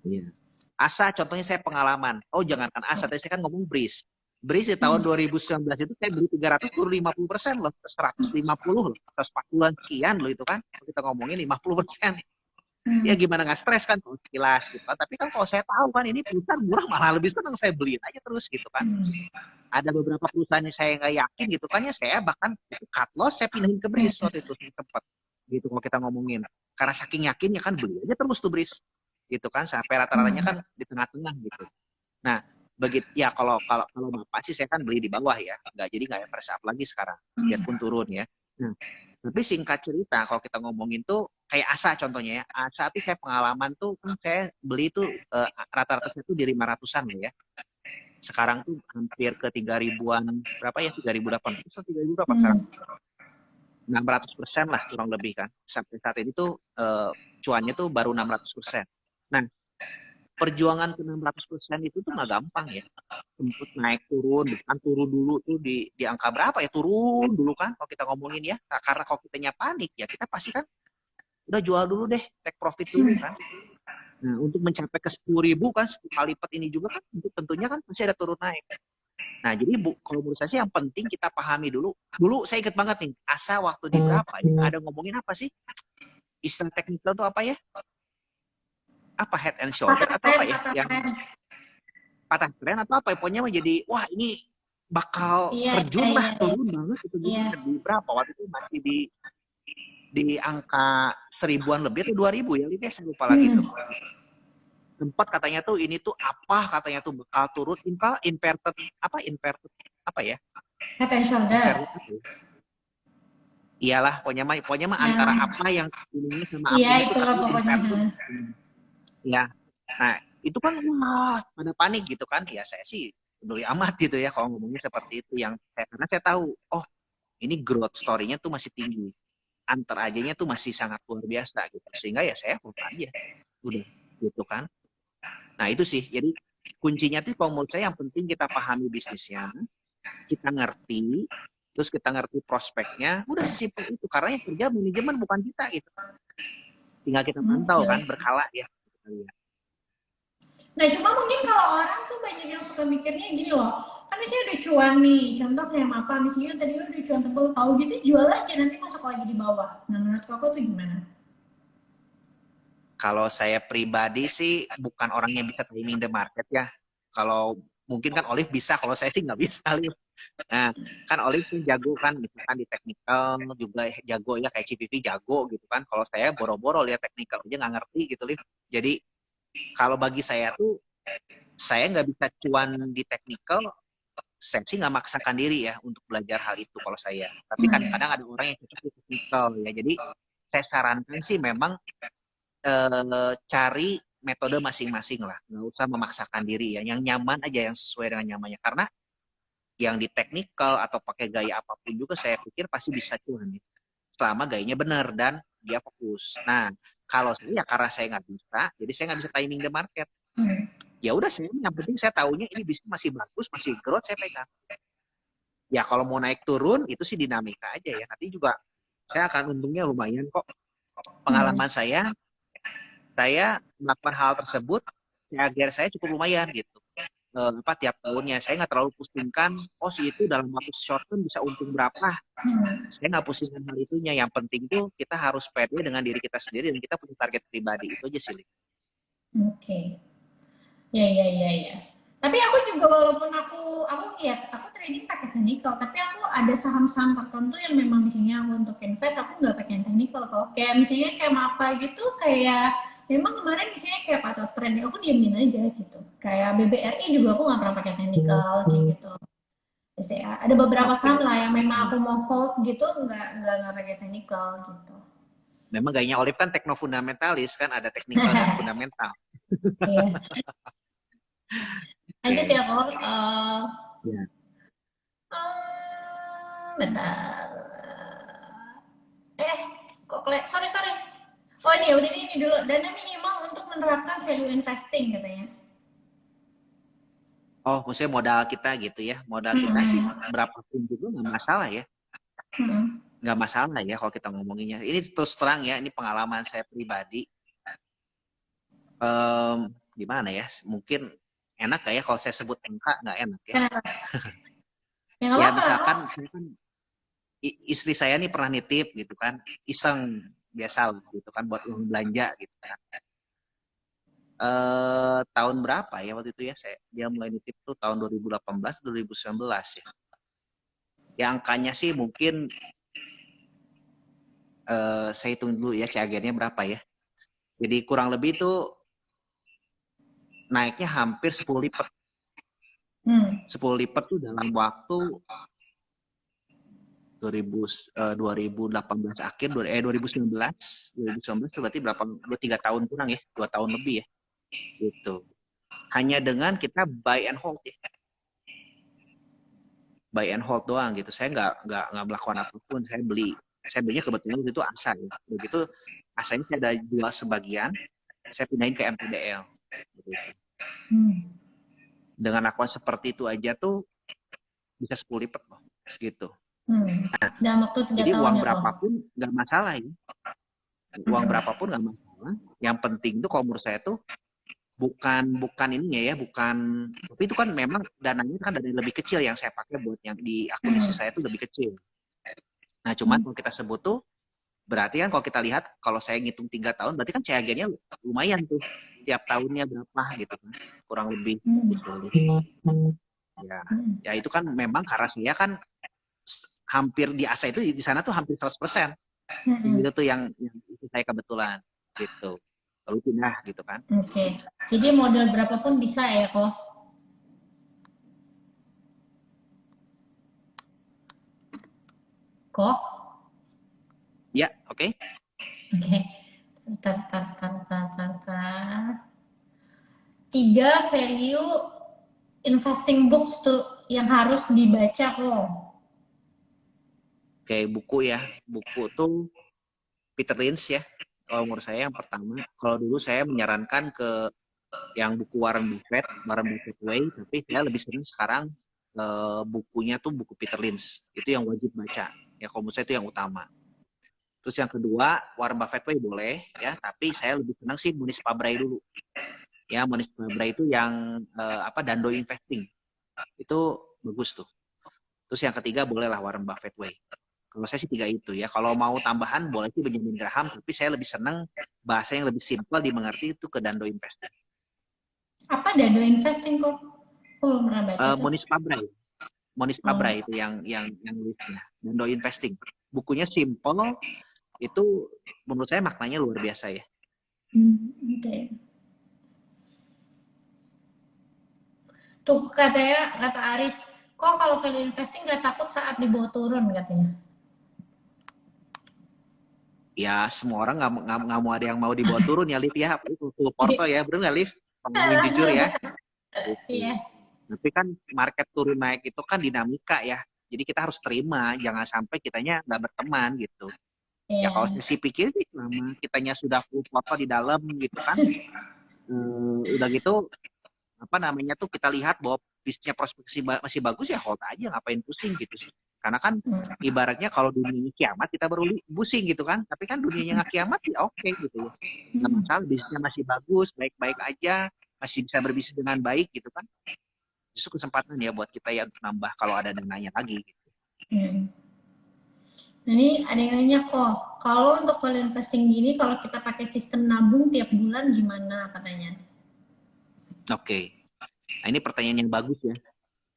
Iya. Asa contohnya saya pengalaman. Oh jangankan Asa, tadi saya kan ngomong Breeze. Breeze di tahun Hmm. 2019 itu saya beli 300 turun 50% loh, 150 loh, 140-an sekian loh itu kan. Kalau kita ngomongin 50%. Ya Hmm. gimana nggak stres kan kalau sekilas gitu kan. Tapi kan kalau saya tahu kan ini perusahaan murah malah lebih senang saya beliin aja terus gitu kan. Hmm. Ada beberapa perusahaan yang saya nggak yakin gitu kan ya saya bahkan cut loss saya pindahin ke Breeze waktu itu tempat gitu kalau kita ngomongin. Karena saking yakinnya kan beli aja terus tuh Breeze gitu kan sampai rata-ratanya Hmm. kan di tengah-tengah gitu. Nah, begitu ya kalau kalau kalau Bapak sih saya kan beli di bawah ya. Nggak jadi nggak press up lagi sekarang biarpun turun ya. Nah, tapi singkat cerita kalau kita ngomongin tuh kayak ASA contohnya ya. ASA tuh saya pengalaman tuh kan saya beli tuh rata-rata itu di 500-an ya. Sekarang tuh hampir ke 3.000-an, berapa ya, 3.800 atau 3.000 berapa sekarang? 600% lah kurang lebih kan. Sampai saat ini tuh cuannya tuh baru 600%. Nah, perjuangan ke 600% itu tuh nggak gampang ya. Sempet naik turun, kan turun dulu tuh di angka berapa ya, turun dulu kan kalau kita ngomongin ya. Nah, karena kalau kitanya panik ya kita pasti kan udah jual dulu deh, take profit dulu kan. Nah, untuk mencapai ke 10.000 kan 10 kali lipat ini juga kan tentunya kan masih ada turun naik. Nah, jadi kalau menurut saya sih yang penting kita pahami dulu. Dulu saya ingat banget nih, ASA waktu di berapa ya? Ada ngomongin apa sih? Istilah teknikal tuh apa ya? Apa head and shoulder atau apa ya? Yang patah tren atau apa? Pokoknya menjadi wah ini bakal terjun lah, turun banget itu di berapa waktu itu masih di angka 1.000-an lebih atau 2.000 ya, saya lupa lagi tuh. Tempat katanya tuh ini tuh apa katanya tuh bakal turun inverted apa ya? Head and shoulder. Iyalah, pokoknya mah antara apa yang ininya sama apa Iya, itu itulah pokoknya. Ya. Nah, itu kan wah, pada panik gitu kan. Ya saya sih peduli amat gitu ya kalau ngomongnya seperti itu, karena saya tahu oh, ini growth story-nya tuh masih tinggi. Antar ajanya tuh masih sangat luar biasa gitu. Sehingga ya saya hold aja. Udah gitu kan. Nah, itu sih. Jadi kuncinya tuh kalau menurut saya yang penting kita pahami bisnisnya, kita ngerti, terus kita ngerti prospeknya, udah sesimpel itu. Karena yang kerja manajemen bukan kita gitu. Tinggal kita pantau kan, berkala ya. Nah, cuma mungkin kalau orang tuh banyak yang suka mikirnya gini loh, kan misalnya udah cuan nih, contoh kayak apa, misalnya tadi udah cuan tebel, tahu gitu jual aja, nanti masuk lagi di bawah. Nah, menurut kakak tuh gimana? Kalau saya pribadi sih bukan orang yang bisa timing the market ya. Kalau mungkin kan Olive bisa, kalau saya sih nggak bisa. Nah, kan Olive tuh jago kan, misalkan di technical juga jago ya, kayak CPV jago gitu kan. Kalau saya boro-boro lihat technical aja nggak ngerti gitu, Liv. Jadi kalau bagi saya tuh, saya nggak bisa cuan di technical, saya sih nggak maksakan diri ya untuk belajar hal itu kalau saya. Tapi kadang-kadang ada orang yang cocok di technical ya. Jadi saya sarankan sih memang cari metode masing-masing lah, nggak usah memaksakan diri ya, yang nyaman aja, yang sesuai dengan nyamannya. Karena yang di technical atau pakai gaya apapun juga saya pikir pasti bisa cuan ya, selama gayanya benar dan dia fokus. Nah, kalau saya ya karena saya nggak bisa, jadi saya nggak bisa timing the market. Ya udah, saya yang penting saya tahunya ini bisnis masih bagus, masih growth, saya pegang. Ya kalau mau naik turun itu sih dinamika aja ya, nanti juga saya akan untungnya lumayan kok. Pengalaman saya melakukan hal tersebut, CAGR saya cukup lumayan gitu. Tiap tahunnya saya nggak terlalu pusingkan, oh si itu dalam waktu short term bisa untung berapa. Saya nggak pusingkan hal itunya. Yang penting tuh kita harus pede dengan diri kita sendiri dan kita punya target pribadi, itu aja sih. Oke. Ya. Tapi aku juga walaupun aku lihat aku trading pakai technical, tapi aku ada saham-saham tertentu yang memang di sini aku untuk invest aku nggak pakai technical. Kalau kayak misalnya kayak apa gitu, kayak memang kemarin misalnya kayak patah trend, aku diamin aja gitu. Kayak BBRI juga aku nggak pernah pakai technical kayak gitu. Ya, ada beberapa saham lah yang memang aku mau hold gitu, nggak pakai technical gitu. Memang gayanya Olive kan teknofundamentalis kan, ada teknikal dan fundamental. Iya. Lanjut ya kok. Ya. Bentar. Kok sorry. Oh ini udah ini dulu. Dana minimal untuk menerapkan value investing katanya. Oh, maksudnya modal kita gitu ya. Modal kita sih berapapun juga nggak masalah ya. Nggak masalah ya kalau kita ngomonginnya. Ini terus terang ya, ini pengalaman saya pribadi. Gimana ya? Mungkin enak gak ya kalau saya sebut angka? Nggak enak ya. Ya misalkan saya kan istri saya nih pernah nitip gitu kan, iseng biasa gitu kan buat uang belanja gitu kan. Tahun berapa ya waktu itu ya, dia mulai nitip tuh tahun 2018 2019 ya. Ya angkanya sih mungkin saya hitung dulu ya CAGR-nya berapa ya. Jadi kurang lebih tuh naiknya hampir 10 lipat. 10 lipat tuh dalam waktu 2018 akhir 2019 itu berarti berapa 3 tahun kurang ya, 2 tahun lebih ya gitu. Hanya dengan kita buy and hold ya, buy and hold doang gitu. Saya nggak melakukan apapun, saya belinya kebetulan itu ASA ya. Begitu ASA-nya saya ada jual sebagian, saya pindahin ke MTDL gitu. Dengan lakukan seperti itu aja tuh bisa 10 lipat loh gitu. Dalam waktu 3 Jadi tahun uang ya, berapapun nggak masalah ya. Uang berapapun nggak masalah. Yang penting tuh kalau menurut saya tuh bukan ininya ya, tapi itu kan memang dananya kan dana lebih kecil yang saya pakai buat yang di akunisi saya tuh lebih kecil. Nah cuman kalau kita sebut tuh berarti kan kalau kita lihat kalau saya ngitung 3 tahun berarti kan CAG-nya lumayan tuh tiap tahunnya berapa gitu kan kurang lebih gitu. Ya itu kan memang karena saya kan hampir di ASA itu di sana tuh hampir 100%. Itu tuh yang itu saya kebetulan gitu. Lalu pindah gitu kan. Oke. Jadi modal berapapun bisa ya kok? Kok? Ya, oke. Oke. Tiga value investing books tuh yang harus dibaca kok. Oke, buku ya. Buku tuh Peter Lynch ya. Kalau menurut saya yang pertama, kalau dulu saya menyarankan ke yang buku Warren Buffett Way, tapi saya lebih sering sekarang bukunya tuh buku Peter Lynch. Itu yang wajib baca. Ya kalau menurut saya itu yang utama. Terus yang kedua, Warren Buffett Way boleh ya, tapi saya lebih senang sih Monis Pabrai dulu. Ya, Monis Pabrai itu yang Dando Investing. Itu bagus tuh. Terus yang ketiga bolehlah Warren Buffett Way. Kalau saya sih 3 itu ya. Kalau mau tambahan boleh sih Benjamin Graham, tapi saya lebih senang bahasa yang lebih simpel dimengerti itu ke Dando Investing. Apa dado investing kok? Aku belum pernah baca tuh. Monis Pabrai itu yang nulisnya. Dando Investing. Bukunya simple, itu menurut saya maknanya luar biasa ya. Okay. Tuh kata Aris, kok kalau value investing nggak takut saat dibawa turun katanya? Ya semua orang nggak mau ada yang mau dibawa turun ya, Liv ya. Itu full porto ya, bener nggak Liv? Ngomongin jujur ya. Iya. Tapi kan market turun naik itu kan dinamika ya. Jadi kita harus terima, jangan sampai kitanya nggak berteman gitu. Ya kalau Iya. sih pikir sih, selama kitanya sudah full porto di dalam gitu kan, udah gitu tuh kita lihat bahwa bisnisnya prospeksi masih bagus ya hold aja, ngapain pusing gitu sih. Karena kan ibaratnya kalau dunianya kiamat kita baru pusing gitu kan, tapi kan dunianya nggak kiamat ya oke gitu ya, nggak masalah, bisnisnya masih bagus, baik-baik aja, masih bisa berbisnis dengan baik gitu kan, justru kesempatan ya buat kita ya untuk nambah kalau ada dananya lagi gitu. Ini ada yang nanya kok, kalau untuk value investing gini, kalau kita pakai sistem nabung tiap bulan gimana katanya? Oke. Nah ini pertanyaan yang bagus ya.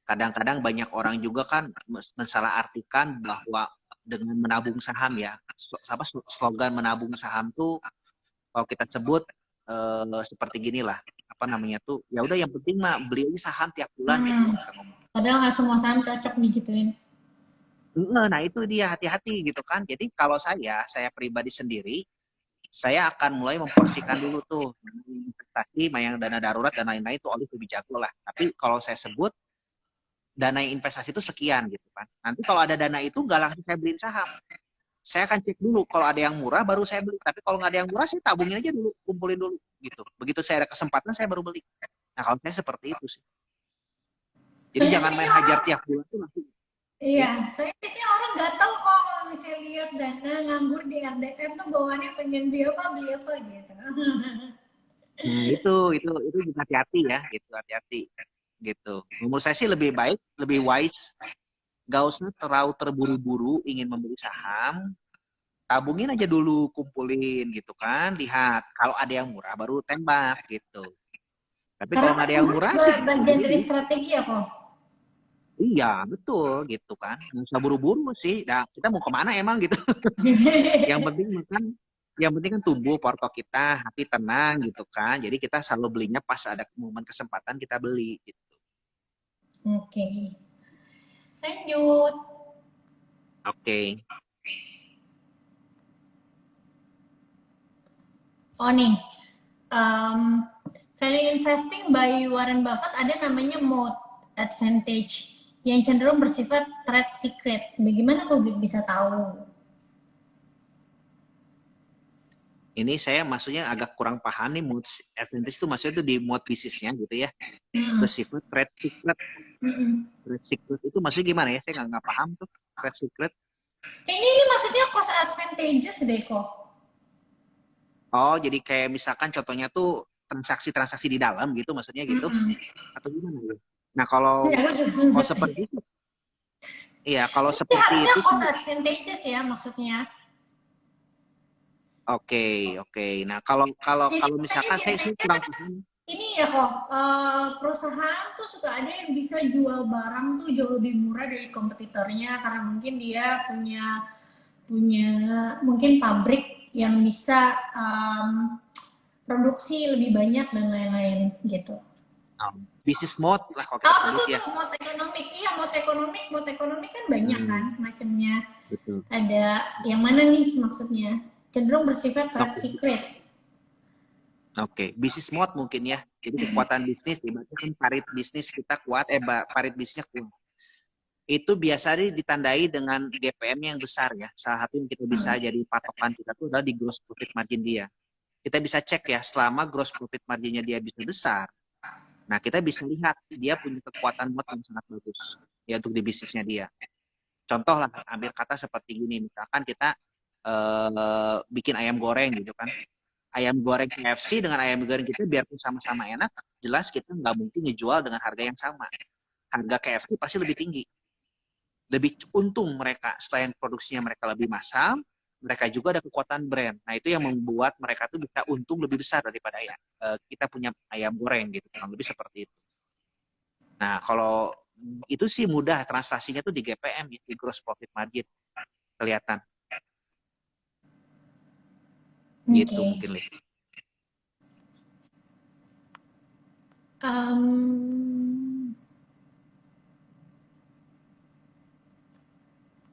Kadang-kadang banyak orang juga kan mensalahartikan bahwa dengan menabung saham ya, slogan menabung saham tuh kalau kita sebut seperti gini lah, ya udah yang penting mah beli aja saham tiap bulan gitu. Padahal nggak semua saham cocok digituin. Nah itu dia, hati-hati gitu kan. Jadi kalau saya pribadi sendiri, saya akan mulai memporsikan dulu tuh investasi, yang dana darurat dan lain-lain itu Olive lebih jago lah. Tapi kalau saya sebut dana investasi itu sekian gitu kan. Nanti kalau ada dana itu nggak langsung saya beliin saham. Saya akan cek dulu, kalau ada yang murah baru saya beli. Tapi kalau nggak ada yang murah, saya tabungin aja dulu, kumpulin dulu gitu. Begitu saya ada kesempatan, saya baru beli. Nah kalau saya seperti itu sih. Jadi jangan main hajar tiap bulan tuh langsung. Iya, saya biasanya orang nggak tahu kok kalau misalnya lihat dana nganggur di RDN tuh bawaannya pengen beli apa gitu. Nah itu juga hati-hati ya, gitu, hati-hati gitu. Menurut saya sih lebih baik, lebih wise, gak usah terlalu terburu-buru ingin membeli saham, tabungin aja dulu, kumpulin gitu kan, lihat kalau ada yang murah baru tembak gitu. Tapi kalau nggak ada yang murah sih, bagian dari strategi ya kok. Iya betul gitu kan, nggak usah buru-buru sih. Nah kita mau kemana emang gitu? Yang penting kan tumbuh porto kita, hati tenang gitu kan. Jadi kita selalu belinya pas ada momen kesempatan kita beli gitu. Oke. Lanjut. Oke. Oh nih, um, value investing by Warren Buffett ada namanya mode advantage yang cenderung bersifat trade secret. Bagaimana kau bisa tahu? Ini saya maksudnya agak kurang paham nih, mood advantage itu maksudnya itu di mode bisnisnya gitu ya. Bersifat trade secret. Trade secret itu maksudnya gimana ya? Saya nggak paham tuh trade secret. Ini maksudnya cost advantages deh kok. Oh, jadi kayak misalkan contohnya tuh transaksi-transaksi di dalam gitu maksudnya gitu. Atau gimana ya? Nah, kalau Ya, kalau seperti itu, iya, kalau ini seperti harusnya itu cost sih advantages ya maksudnya. oke, oke. Nah, kalau kalau Jadi kalau makanya misalkan saya biasanya kurang paham. ini ya kok perusahaan tuh suka ada yang bisa jual barang tuh jauh lebih murah dari kompetitornya karena mungkin dia punya punya mungkin pabrik yang bisa produksi lebih banyak dan lain-lain gitu. Bisnis mode lah kalau kita Oh sebut betul ya. tuh mode ekonomik kan banyak kan Hmm, macamnya. betul. Ada yang mana nih maksudnya? Cenderung bersifat trade Oke, secret. oke. Bisnis mode mungkin ya. Jadi kekuatan bisnis, ibaratnya kan parit bisnis kita kuat, parit bisnisnya kuat. Itu biasanya ditandai dengan GPM yang besar ya. Salah satu yang kita bisa Hmm. jadi patokan kita tuh adalah di gross profit margin dia. Kita bisa cek ya, selama gross profit marginnya dia bisa besar, nah kita bisa lihat dia punya kekuatan moat yang sangat bagus ya untuk di bisnisnya dia. Contoh lah, ambil kata seperti gini, misalkan kita bikin ayam goreng gitu kan. Ayam goreng KFC dengan ayam goreng kita biarpun sama-sama enak, jelas kita nggak mungkin ngejual dengan harga yang sama. Harga KFC pasti lebih tinggi. Lebih untung mereka, selain produksinya mereka lebih massal, mereka juga ada kekuatan brand. Nah itu yang membuat mereka tuh bisa untung lebih besar daripada kita punya ayam goreng gitu, kurang lebih seperti itu. Nah kalau itu sih mudah, transaksinya tuh di GPM, di gross profit margin kelihatan Oke. gitu Okay. mungkin Lih.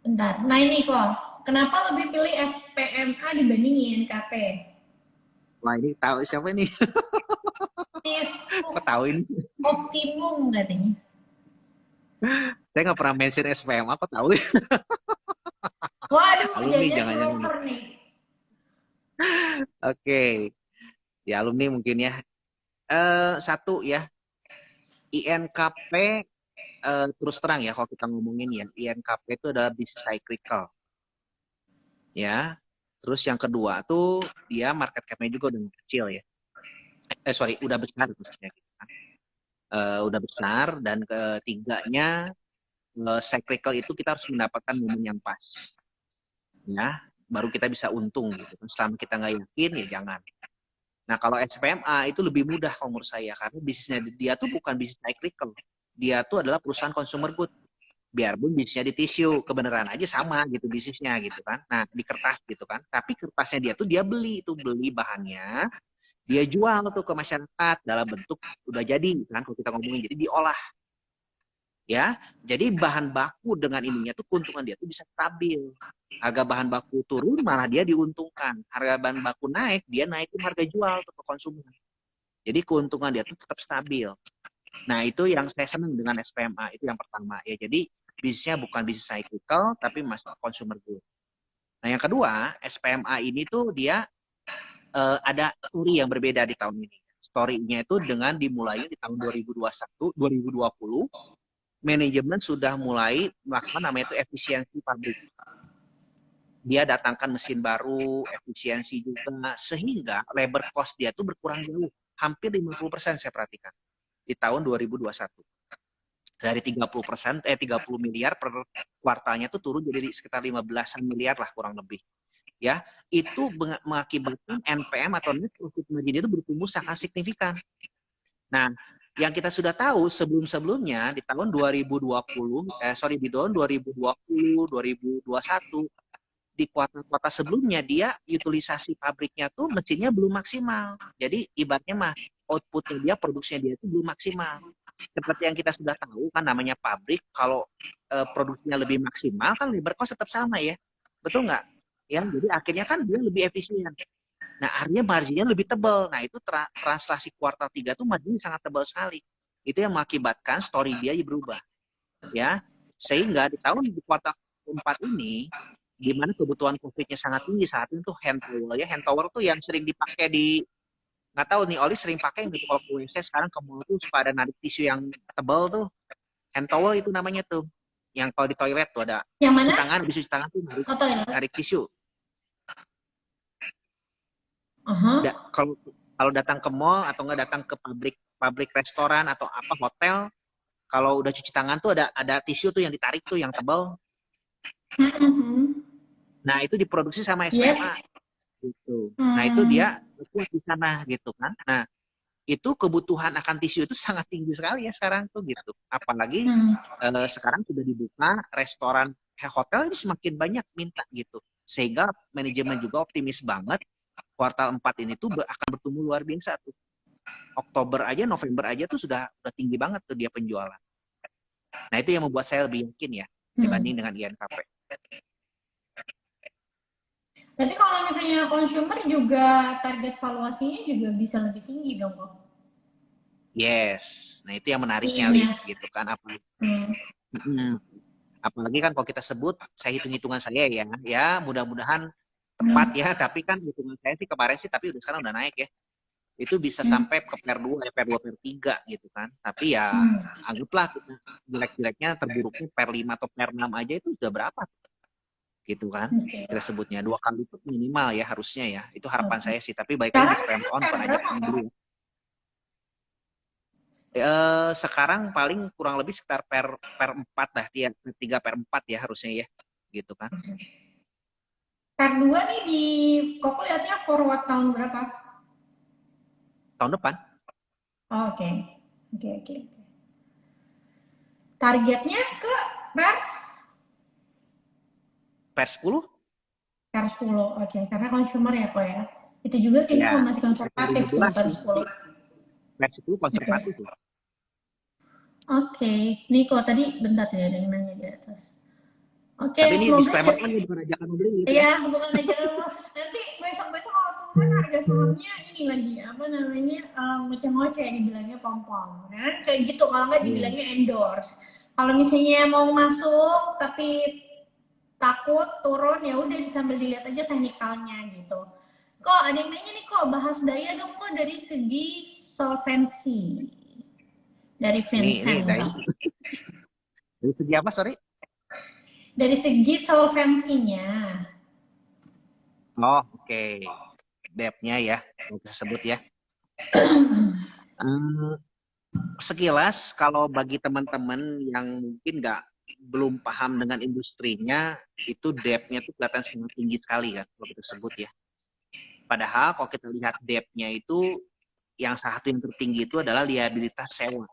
Bentar. Nah ini kok, kenapa lebih pilih SPMA dibanding INKP? Wah ini tahu siapa nih? Tis Kok tahu ini? optimum katanya. Saya nggak pernah mention SPM, aku tahu. Waduh, Alumni jajan jangan-jangan. broker nih. Oke, ya alumni mungkin ya. Satu ya, INKP terus terang ya kalau kita ngomongin ya, INKP itu adalah bisnis cyclical ya. Terus yang kedua tuh dia market cap-nya juga udah kecil ya. Sorry, udah besar maksudnya gitu kan. Udah besar, dan ketiganya cyclical itu kita harus mendapatkan momen yang pas ya, baru kita bisa untung gitu kan. Selama kita nggak yakin ya jangan. Nah kalau SPMA itu lebih mudah kalau menurut saya, karena bisnisnya dia tuh bukan bisnis cyclical, dia tuh adalah perusahaan consumer good. Biarpun bisnisnya di tisu, kebenaran aja sama gitu bisnisnya gitu kan. Nah di kertas gitu kan, tapi kertasnya dia tuh dia beli bahannya, dia jual tuh ke masyarakat dalam bentuk udah jadi kan, kalau kita ngomongin jadi diolah ya. Jadi bahan baku dengan ininya tuh keuntungan dia tuh bisa stabil. Harga bahan baku turun malah dia diuntungkan, harga bahan baku naik dia naikin harga jual tuh ke konsumen. Jadi keuntungan dia tuh tetap stabil. Nah itu yang saya senang dengan SPMA, itu yang pertama ya. Jadi bisnisnya bukan bisnis cyclical tapi masih consumer good. Nah yang kedua, SPMA ini tuh dia ada story yang berbeda di tahun ini. Story-nya itu dengan dimulai di tahun 2021, 2020, manajemen sudah mulai melakukan namanya itu efisiensi pabrik. Dia datangkan mesin baru, efisiensi juga, sehingga labor cost dia tuh berkurang jauh. Hampir 50% saya perhatikan di tahun 2021. Dari 30%, 30 miliar per kuartalnya tuh turun jadi sekitar 15 miliar lah kurang lebih. Ya, itu mengakibatkan NPM atau net profit margin itu bertumbuh sangat signifikan. Nah, yang kita sudah tahu sebelum-sebelumnya di tahun 2020, di tahun 2020, 2021, di kuartal-kuartal sebelumnya dia utilisasi pabriknya tuh mesinnya belum maksimal. Jadi ibaratnya mah outputnya dia, produksinya dia itu belum maksimal. seperti yang kita sudah tahu kan namanya pabrik, kalau produksinya lebih maksimal kan labor cost tetap sama ya, betul nggak? Ya, jadi akhirnya kan dia lebih efisien. Nah, artinya marginnya lebih tebal. Nah, itu translasi kuartal 3 tuh marginnya sangat tebal sekali. Itu yang mengakibatkan story dia berubah. Ya, sehingga di kuartal 4 ini, di mana kebutuhan COVID-nya sangat tinggi saat itu tuh hand towel ya. Hand towel tuh yang sering dipakai nggak tahu nih, Oli sering pakai gitu kalau ke WC sekarang ke mall tuh suka ada narik tisu yang tebal tuh. Hand towel itu namanya tuh. Yang kalau di toilet tuh ada Yang cuci mana? tangan, habis cuci tangan tuh Atau ya? narik tisu. Aha. Kalau kalau datang ke mall atau nggak datang ke pabrik restoran atau apa hotel, kalau udah cuci tangan tuh ada tisu tuh yang ditarik tuh yang tebal. Mhm. Nah, itu diproduksi sama Yep. SMA gitu. Nah, itu Hmm. dia kuat di sana gitu kan. Nah, itu kebutuhan akan tisu itu sangat tinggi sekali ya sekarang tuh gitu. Apalagi Hmm. sekarang sudah dibuka restoran, hotel itu semakin banyak minta gitu. Sehingga manajemen juga optimis banget kuartal 4 ini tuh akan bertumbuh luar biasa tuh. Oktober aja, November aja tuh sudah tinggi banget tuh dia penjualan. Nah, itu yang membuat saya lebih yakin ya Hmm. dibanding dengan INKP. Berarti kalau misalnya consumer juga target valuasinya juga bisa lebih tinggi dong kok. Yes. Nah, itu yang menariknya, Liv, Iya. gitu kan. Hmm. Apalagi kan kalau kita sebut, saya hitung-hitungan saya ya mudah-mudahan tepat Hmm. ya, tapi kan hitungan saya sih kemarin sih, tapi sekarang udah naik ya. Itu bisa Hmm. sampai ke pair 2, pair 2, pair 3 gitu kan. Tapi ya Hmm. anggaplah kita jelek-jeleknya, terburuknya pair 5 atau pair 6 aja itu udah berapa gitu kan. Oke. Kita sebutnya 2 kali lipat minimal ya harusnya ya. Itu harapan Oke. saya sih, tapi baik lagi Sekarang disclaimer on pair bukan berapa ajakan kak? dulu ya. Sekarang paling kurang lebih sekitar per 4 dah, 3 per 4 ya harusnya ya. Gitu kan. Pair 2 nih di koko lihatnya forward tahun berapa? Tahun depan, Oh, oke. Oke, oke. Targetnya ke pair per 10 pair 10. Oke, karena consumer ya kok ya. Itu juga kayaknya ya masih per konservatif tuh 15 pair sih. 10. Per 10 Oke. konservatif ya. Oke, Niko tadi bentar ya ada yang nanya di atas. Oke, Tapi ini semoga disclaimer on ya, bukan ajakan beli gitu ya. iya bukan aja nanti besok-besok kalau turun harga sahamnya ini lagi apa namanya ngoceh-ngoceh dibilangnya pom-pom. Nah, kayak gitu kalau nggak Iya. dibilangnya endorse. Kalau misalnya mau masuk tapi takut turun ya udah sambil dilihat aja teknikalnya gitu. Kok ada yang nanya nih kok bahas daya dong kok dari segi solvensi dari Ini Vincent. dari segi apa, sorry? Dari segi solvensinya. Oh, oke. Debt-nya ya, yang kita sebut ya. Hmm, Sekilas kalau bagi teman-teman yang mungkin belum paham dengan industrinya, itu debt-nya tuh kelihatan sangat tinggi sekali kan, kalau kita sebut ya. Padahal kalau kita lihat debt-nya itu, yang satu yang tertinggi itu adalah liabilitas sewa.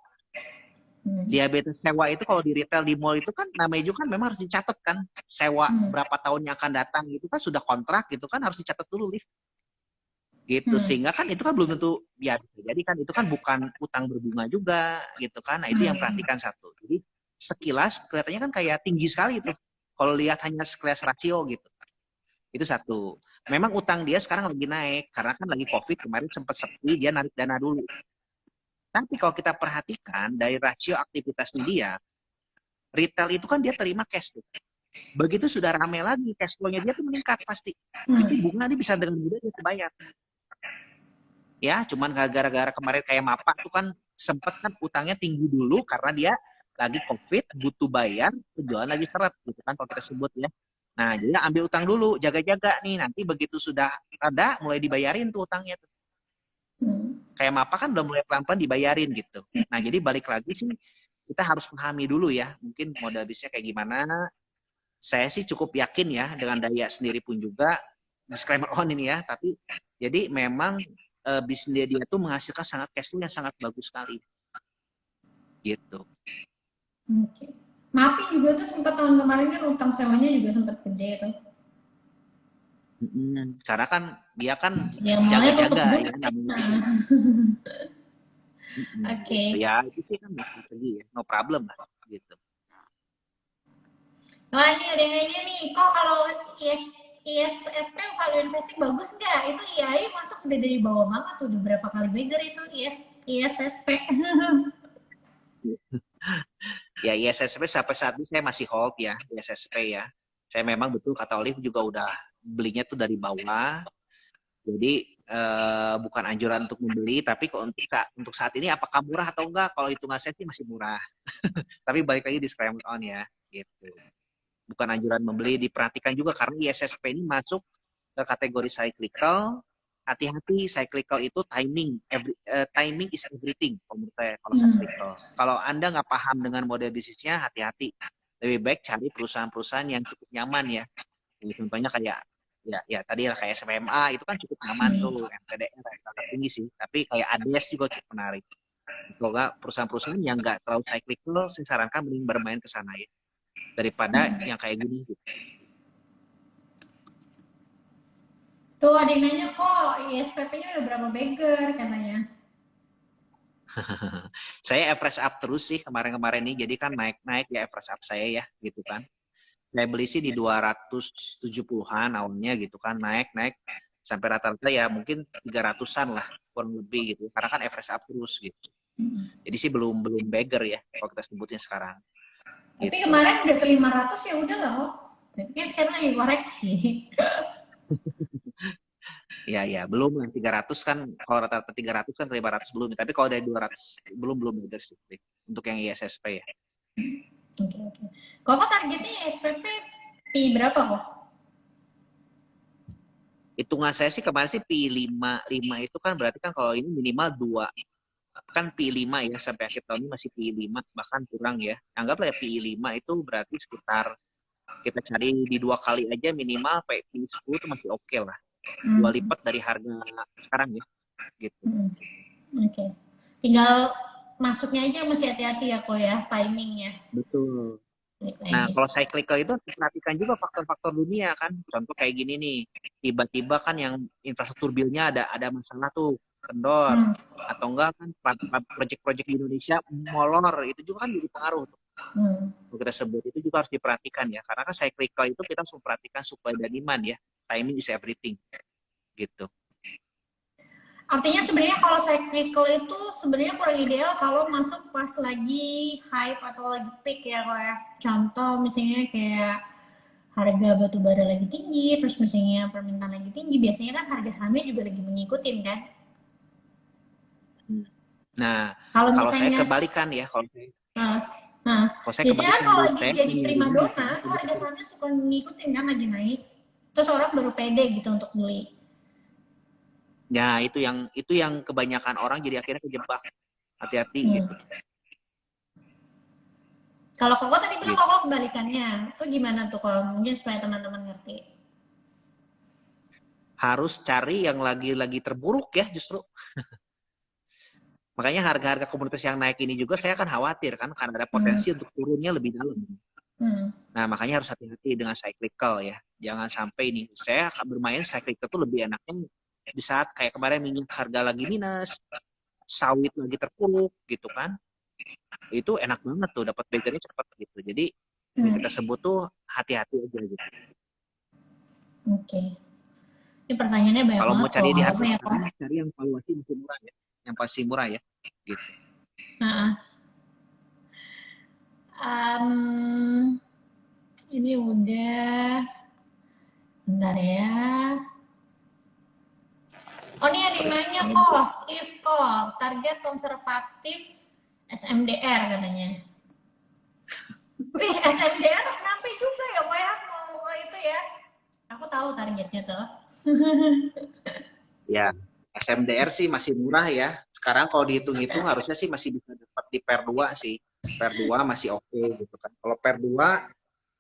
Hmm. Liabilitas sewa itu kalau di retail di mall itu kan namanya juga kan memang harus dicatat kan. Sewa Hmm. berapa tahun yang akan datang gitu kan sudah kontrak gitu kan harus dicatat dulu, Liv. Gitu, Hmm. sehingga kan itu kan belum tentu ya bisa jadi kan itu kan bukan utang berbunga juga gitu kan. Nah, itu yang Hmm. perhatikan satu. Jadi sekilas kelihatannya kan kayak tinggi sekali itu kalau lihat hanya sekilas rasio gitu. Itu satu. Memang utang dia sekarang lagi naik karena kan lagi Covid, kemarin sempat sepi, dia narik dana dulu. Tapi kalau kita perhatikan dari rasio aktivitasnya dia, retail itu kan dia terima cash tuh. Begitu sudah rame lagi, cash flow-nya dia tuh meningkat pasti. Itu Hmm. bunga dia bisa dengan mudah dia bayar. Ya, cuman gara-gara kemarin kayak Mapak tuh kan sempet kan utangnya tinggi dulu karena dia lagi COVID, butuh bayar, penjualan lagi seret gitu kan kalau kita sebut ya. Nah, jadi ambil utang dulu, jaga-jaga nih, nanti begitu sudah ada mulai dibayarin tuh utangnya tuh. Hmm. Kayak Mapak kan udah mulai pelan-pelan dibayarin gitu. Nah, jadi balik lagi sih kita harus pahami dulu ya, mungkin modal bisnisnya kayak gimana. Saya sih cukup yakin ya dengan daya sendiri pun juga, disclaimer on ini ya, tapi jadi memang bisnis dia tuh menghasilkan sangat cash flow yang sangat bagus sekali gitu. Oke. Mapi juga tuh sempat tahun kemarin kan utang sewanya juga sempat gede tuh. Karena kan dia kan Ya malnya tutup jaga-jaga juga ya sih. namanya juga. Nah. Gitu. Oke. Ya itu sih kan strategi ya, no problem lah gitu. Wah, ini ada yang nanya nih, kok kalau ISSP value investing bagus nggak? Itu IAI masuk udah dari bawah banget tuh, udah berapa kali beggar itu ISSP. Ya ISSP sampai saat ini saya masih hold ya ISSP ya. Saya memang betul kata Olive juga udah belinya tuh dari bawah. Jadi bukan anjuran untuk membeli, tapi kok untuk saat ini apakah murah atau enggak? Kalau hitungan saya sih masih murah. Tapi balik lagi disclaimer on ya, gitu. Bukan anjuran membeli, diperhatikan juga karena ISSP ini masuk ke kategori cyclical. Hati-hati, cyclical itu timing is everything kalau menurut saya kalau Hmm. cyclical. Kalau Anda nggak paham dengan model bisnisnya, hati-hati. Lebih baik cari perusahaan-perusahaan yang cukup nyaman ya. Contohnya kayak ya tadi lah kayak SMMA itu kan cukup nyaman tuh, MTDR yang tinggi sih. Tapi kayak ADS juga cukup menarik. Semoga perusahaan-perusahaan yang nggak terlalu cyclical, saya sarankan mending bermain ke sana ya daripada yang kayak gini gitu. Tuh ada yang nanya kok ISPP-nya udah berapa beggar katanya. Saya average up terus sih kemarin-kemarin ini, jadi kan naik-naik ya average up saya ya gitu kan. Saya beli sih di 270-an awalnya gitu kan, naik-naik sampai rata-rata ya mungkin 300-an lah kurang lebih gitu. Karena kan average up terus gitu. Jadi sih belum beggar ya kalau kita sebutnya sekarang. Tapi Gitu. kemarin udah ke 500 ya udah lah kok. Tapi kan sekarang lagi koreksi. Ya, belum lah 300 kan, kalau rata-rata 300 kan 500 belum, tapi kalau dari 200 belum beggar sih untuk yang ISSP ya. Oke, oke. Kok targetnya ISPP Pi berapa kok? Hitungan saya sih kemarin sih pi 5 itu kan berarti kan kalau ini minimal 2 kan pi 5 ya, sampai akhir tahun ini masih pi 5 bahkan kurang ya. Anggaplah ya pi 5 itu berarti sekitar kita cari di 2 kali aja minimal pi 10 itu masih oke lah. 2 lipat dari harga sekarang ya gitu. Oke. Tinggal masuknya aja masih hati-hati ya kok ya, timingnya. Betul. Balik Nah, lagi. kalau cyclical itu perhatikan juga faktor-faktor dunia kan. Contoh kayak gini nih, tiba-tiba kan yang infrastruktur build-nya ada masalah tuh, kendor. Hmm. Atau enggak kan proyek-proyek di Indonesia molor, itu juga kan jadi pengaruh tuh. Hmm. Kalau kita sebut itu juga harus diperhatikan ya. Karena kan cyclical itu kita harus memperhatikan supply dan demand ya. Timing is everything. Gitu. Artinya sebenarnya kalau cyclical itu sebenarnya kurang ideal kalau masuk pas lagi hype atau lagi peak ya kok ya. Contoh misalnya kayak harga batu bara lagi tinggi, terus misalnya permintaan lagi tinggi, biasanya kan harga sahamnya juga lagi mengikutin kan. Nah, Kalau kalau saya misalnya kebalikan ya. nah, nah Kalau saya biasanya kan kebalikan kalau nih, lagi saya jadi nyarinya di primadona itu harga saham-saham. sahamnya suka ngikutin kan lagi naik. Terus orang baru pede gitu untuk beli. Ya, itu yang kebanyakan orang jadi akhirnya kejebak. Hati-hati gitu. Kalau Koko tadi bilang Gitu. Koko kebalikannya. Itu gimana tuh kalau mungkin supaya teman-teman ngerti? Harus cari yang lagi terburuk ya justru. Makanya harga-harga komoditas yang naik ini juga saya akan khawatir kan karena ada Hmm. potensi untuk turunnya lebih dalam. Hmm. Nah, makanya harus hati-hati dengan cyclical ya. Jangan sampai ini saya akan bermain cyclical itu lebih enaknya di saat kayak kemarin minyak harga lagi minus, sawit lagi terpuruk gitu kan. Itu enak banget tuh dapat baggernya cepat gitu. Jadi yang Hmm. kita sebut tuh hati-hati aja gitu. Oke. Ini pertanyaannya banyak Kalau banget mau kok. cari di Nggak harga apa-apa ya kok. sekarang, cari yang valuasi masih murah ya. Yang pasti murah ya. Gitu. Nah, ini udah. Bentar ya. Oh ini ada yang nanya kok, Steve kok, target konservatif SMDR katanya. Wih, SMDR kenapa juga ya kok ya mau itu ya? Aku tahu targetnya tuh. Ya, SMDR sih masih murah ya. Sekarang kalau dihitung-hitung harusnya sih masih bisa dapat di per 2 sih. Per 2 masih oke gitu kan. Kalau per 2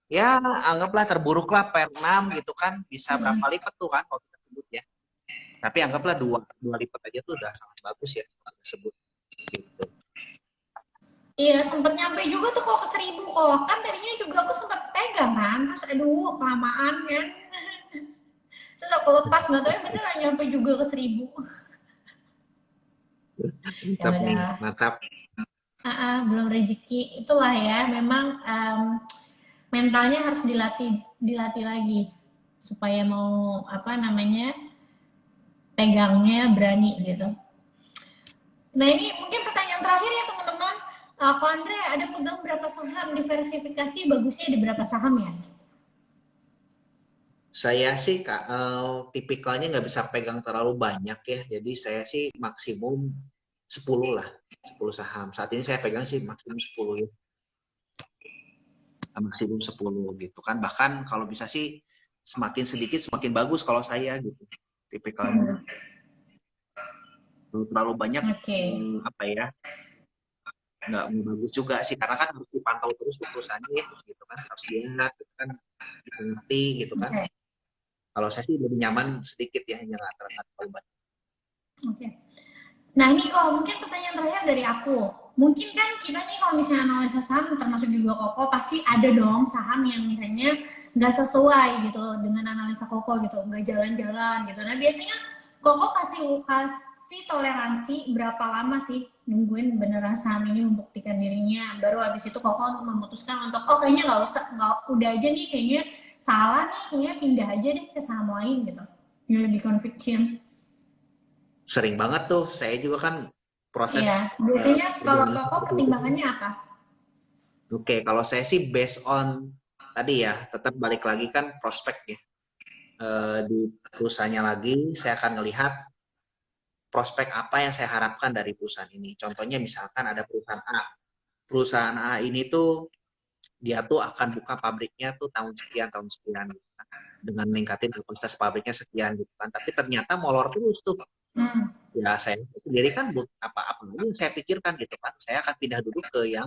ya anggaplah terburuklah per 6 gitu kan. Bisa berapa lipat tuh kan kalau kita sebut ya. Tapi anggaplah dua lipat aja tuh udah sangat bagus ya kalau kita sebut gitu. Iya, sempet nyampe juga tuh kok ke 1000 kok. Kan tadinya juga aku sempet pegang kan, terus aduh kelamaan kan. Terus aku lepas nggak tahu ya beneran nyampe juga ke 1000. Ya Mantap nih, udah, mantap. belum rezeki. Itulah ya, memang mentalnya harus dilatih dilatih lagi supaya mau apa namanya pegangnya berani gitu. Nah ini mungkin pertanyaan terakhir ya teman-teman. Ko Andre ada pegang berapa saham, diversifikasi bagusnya di berapa saham ya? Saya sih Kak, tipikalnya nggak bisa pegang terlalu banyak ya. Jadi saya sih maksimum 10 lah, 10 saham. Saat ini saya pegang sih maksimum 10 ya, maksimum 10 gitu kan. Bahkan kalau bisa sih semakin sedikit semakin bagus kalau saya gitu. Tipikalnya terlalu banyak Oke. Okay. apa ya? Nggak bagus juga sih karena kan harus dipantau terus tuh perusahaannya ya gitu kan harus dilihat gitu kan ngerti gitu kan. Oke. Kalau saya sih lebih nyaman sedikit ya hanya nggak terlalu banyak. Oke. Nah ini kalau mungkin pertanyaan terakhir dari aku. Mungkin kan kita nih kalau misalnya analisa saham termasuk juga Koko pasti ada dong saham yang misalnya nggak sesuai gitu dengan analisa Koko gitu, nggak jalan-jalan gitu. Nah biasanya Koko kasih toleransi berapa lama sih nungguin beneran saham ini membuktikan dirinya, baru habis itu Koko memutuskan untuk oh kayaknya nggak usah, nggak udah aja nih kayaknya salah nih, kayaknya pindah aja deh ke saham lain gitu. Yang lebih conviction. Sering banget tuh saya juga kan proses Iya, biasanya kalau belajar Koko seperti itu kan. pertimbangannya apa? Oke, kalau saya sih based on tadi ya tetap balik lagi kan prospek ya. Di perusahaannya lagi saya akan melihat prospek apa yang saya harapkan dari perusahaan ini. Contohnya misalkan ada perusahaan A. Perusahaan A ini tuh dia tuh akan buka pabriknya tuh tahun sekian gitu kan. Dengan meningkatin kapasitas pabriknya sekian gitu kan. Tapi ternyata molor terus tuh. Hmm. Ya saya sendiri kan apa-apa yang saya pikirkan gitu kan. Saya akan pindah dulu ke yang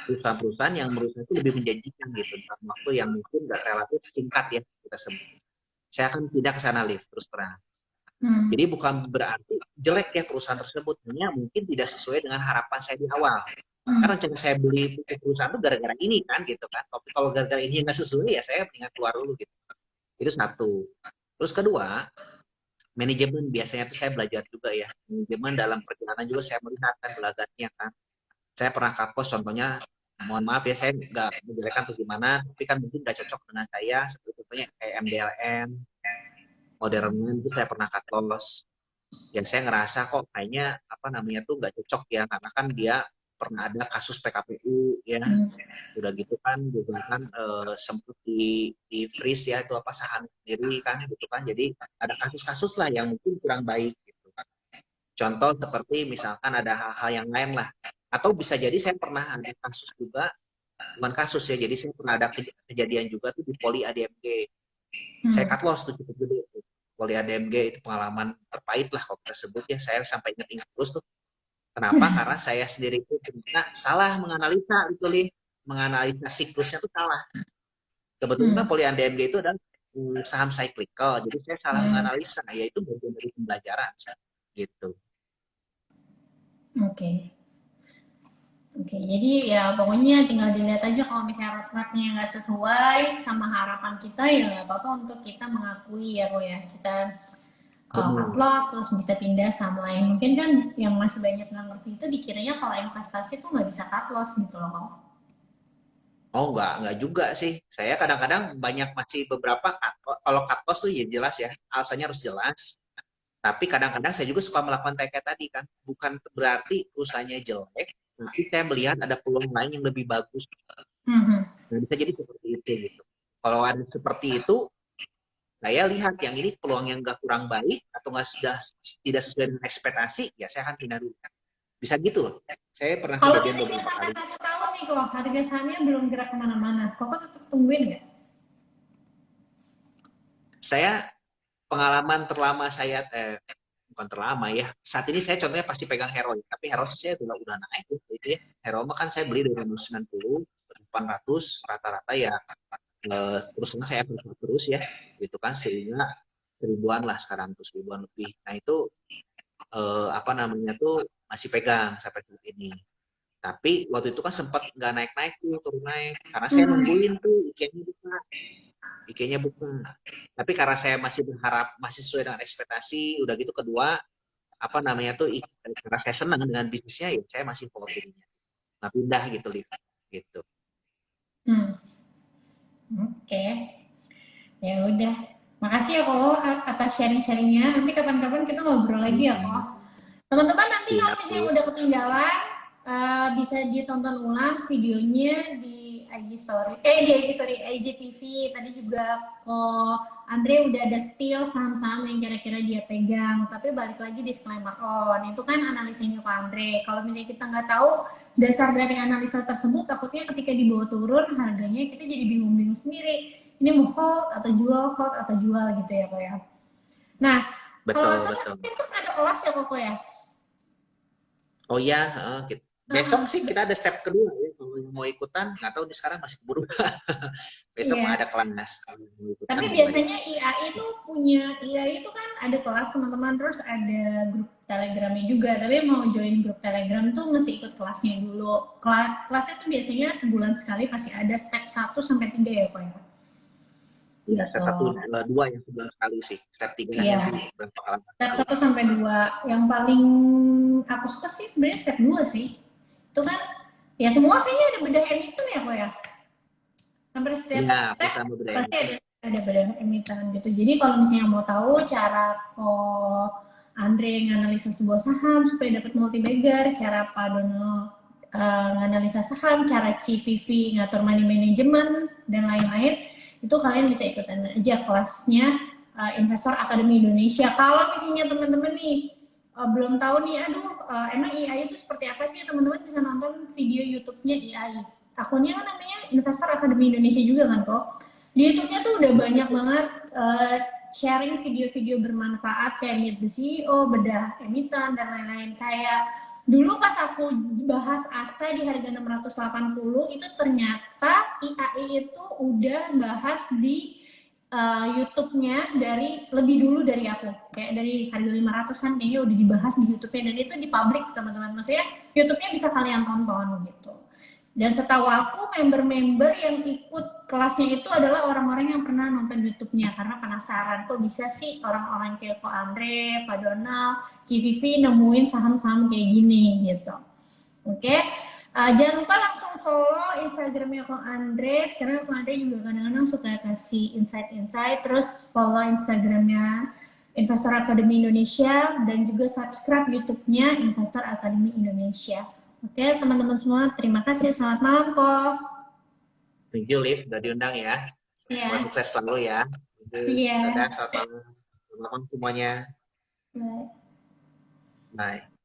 perusahaan-perusahaan yang menurut saya itu lebih menjanjikan gitu dalam waktu yang mungkin nggak relatif singkat ya kita sebut. Saya akan pindah ke sana lift terus terang. Hmm. Jadi bukan berarti jelek ya perusahaan tersebut, hanya mungkin tidak sesuai dengan harapan saya di awal. Hmm. Karena rencana saya beli perusahaan itu gara-gara ini kan gitu kan. Tapi kalau gara-gara ini nggak sesuai ya saya mendingan keluar dulu gitu. Itu satu. Terus kedua, manajemen biasanya tuh saya belajar juga ya. Manajemen dalam perjalanan juga saya melihat kan belagatnya kan. Saya pernah cut loss contohnya, mohon maaf ya saya nggak menjelaskan tuh gimana, tapi kan mungkin nggak cocok dengan saya. Seperti contohnya kayak MDLM, Modern itu saya pernah cut loss. Ya saya ngerasa kok kayaknya apa namanya tuh nggak cocok ya karena kan dia pernah ada kasus PKPU ya Hmm. udah gitu kan juga kan sempat di freeze ya itu apa saham sendiri kan gitu kan jadi ada kasus-kasus lah yang mungkin kurang baik gitu kan contoh seperti misalkan ada hal-hal yang lain lah atau bisa jadi saya pernah ada kasus juga bukan kasus ya jadi saya pernah ada kejadian juga tuh di Poli ADMG saya Hmm. cut loss tuh cukup gede Poli ADMG itu pengalaman terpahit lah kalau kita sebut ya saya sampai inget-inget terus tuh kenapa karena saya sendiri itu ternyata salah menganalisa itu li menganalisa siklusnya tuh salah kebetulan Hmm. Poli ADMG itu adalah saham cyclical jadi saya salah Hmm. menganalisa yaitu bagian dari pembelajaran gitu. Oke. Okay. Oke, okay. Jadi ya pokoknya tinggal dilihat aja kalau misalnya roadmapnya nggak sesuai sama harapan kita ya nggak apa-apa untuk kita mengakui ya kok ya kita cut Benar. loss terus bisa pindah sama lain. Mungkin kan yang masih banyak nggak ngerti itu dikiranya kalau investasi tuh nggak bisa cut loss gitu loh kok. Oh enggak juga sih. Saya kadang-kadang banyak masih beberapa kalau cut loss tuh ya jelas ya, alasannya harus jelas. Tapi kadang-kadang saya juga suka melakukan kayak tadi kan, bukan berarti perusahaannya jelek, tapi saya melihat ada peluang lain yang lebih bagus. Hmm. Nah, bisa jadi seperti itu gitu. Kalau ada seperti itu, saya lihat yang ini peluang yang nggak kurang baik atau nggak sudah tidak sesuai dengan ekspektasi, ya saya akan pindah dulu. Bisa gitu loh. Saya pernah Kalau kejadian misalnya beberapa sampai kali. 1 tahun nih kok harga sahamnya belum gerak kemana-mana, kok tetap tungguin nggak? Saya pengalaman terlama saya bukan terlama ya. Saat ini saya contohnya pasti pegang Hero, tapi Hero saya udah naik tuh gitu ya. Hero mah kan saya beli dari 90 800 rata-rata ya terus saya terus ya gitu kan sehingga seribuan lah sekarang tuh seribuan lebih. Nah itu apa namanya tuh masih pegang sampai saat ini. Tapi waktu itu kan sempat nggak naik-naik tuh turun naik karena saya Hmm. nungguin tuh IG-nya buka. Tapi karena saya masih berharap masih sesuai dengan ekspektasi, udah gitu kedua apa namanya tuh karena saya senang dengan bisnisnya ya saya masih follow dirinya nggak pindah gitu Liv gitu. Hmm, oke. Ya udah. Makasih ya kok atas sharing-sharingnya. Nanti kapan-kapan kita ngobrol lagi ya kok. Teman-teman nanti kalau Siap misalnya Liv. udah ketinggalan, bisa ditonton ulang videonya di IG Story, di IG Story, IGTV. Tadi juga kok Andre udah ada spill saham-saham yang kira-kira dia pegang. Tapi balik lagi disclaimer on, itu kan analisanya kok Andre. Kalau misalnya kita nggak tahu dasar dari analisa tersebut, takutnya ketika dibawa turun harganya kita jadi bingung-bingung sendiri. Ini mau hold atau jual gitu ya kok ya. Nah, kalau nggak Betul salah betul. besok ada kelas ya kok ya. Oh ya, besok Uh, sih kita ada step kedua ya. Kalau mau ikutan, nggak tahu di sekarang masih keburu. Besok iya. ada kelas. Kalau mau ikutan Tapi boleh. biasanya IAI itu punya IAI itu kan ada kelas teman-teman terus ada grup Telegramnya juga. Tapi mau join grup Telegram tuh mesti ikut kelasnya dulu. Kelasnya tuh biasanya sebulan sekali pasti ada step 1 sampai 3 ya Pak ya. Iya, Gitu. step satu, dua yang sebulan sekali sih. Step tiga Iya. nanti berapa lama Step tahu. 1 sampai 2. Yang paling aku suka sih sebenarnya step 2 sih. Itu kan ya semua kayaknya ada bedah emiten ya Pak ya. Hampir setiap Iya, step bisa budaya. pasti ada bedah emiten gitu. Jadi kalau misalnya mau tahu cara kok Andre nganalisa sebuah saham supaya dapat multi bagger, cara Pak Donald nganalisa saham, cara CVV ngatur money management dan lain-lain, itu kalian bisa ikutan aja kelasnya Investor Academy Indonesia. Kalau misalnya teman-teman nih belum tahu nih, aduh emang IAI itu seperti apa sih, teman-teman bisa nonton video YouTube-nya IAI. Akunnya kan namanya Investor Academy Indonesia juga kan kok. Di YouTube-nya tuh udah banyak banget sharing video-video bermanfaat kayak Meet the CEO, bedah emiten dan lain-lain. Kayak dulu pas aku bahas ASA di harga 680 itu ternyata IAI itu udah bahas di YouTube-nya dari lebih dulu dari aku, kayak dari harga 500-an kayaknya udah dibahas di YouTube-nya dan itu di publik teman-teman, maksudnya YouTube-nya bisa kalian tonton gitu. Dan setahu aku member-member yang ikut kelasnya itu adalah orang-orang yang pernah nonton YouTube-nya karena penasaran kok bisa sih orang-orang kayak Ko Andre, Pak Donald, CVV nemuin saham-saham kayak gini gitu. Oke, jangan lupa langsung follow Instagramnya Kong Andre karena Kong Andre juga kadang-kadang suka kasih insight-insight. Terus follow Instagramnya Investor Academy Indonesia dan juga subscribe YouTube-nya Investor Academy Indonesia. Oke, teman-teman semua, terima kasih. Selamat malam, kok. Thank you, Liv, udah diundang ya. Semua Iya. sukses selalu ya. Iya. Dadah, selamat malam. Selamat malam semuanya. Bye. Bye.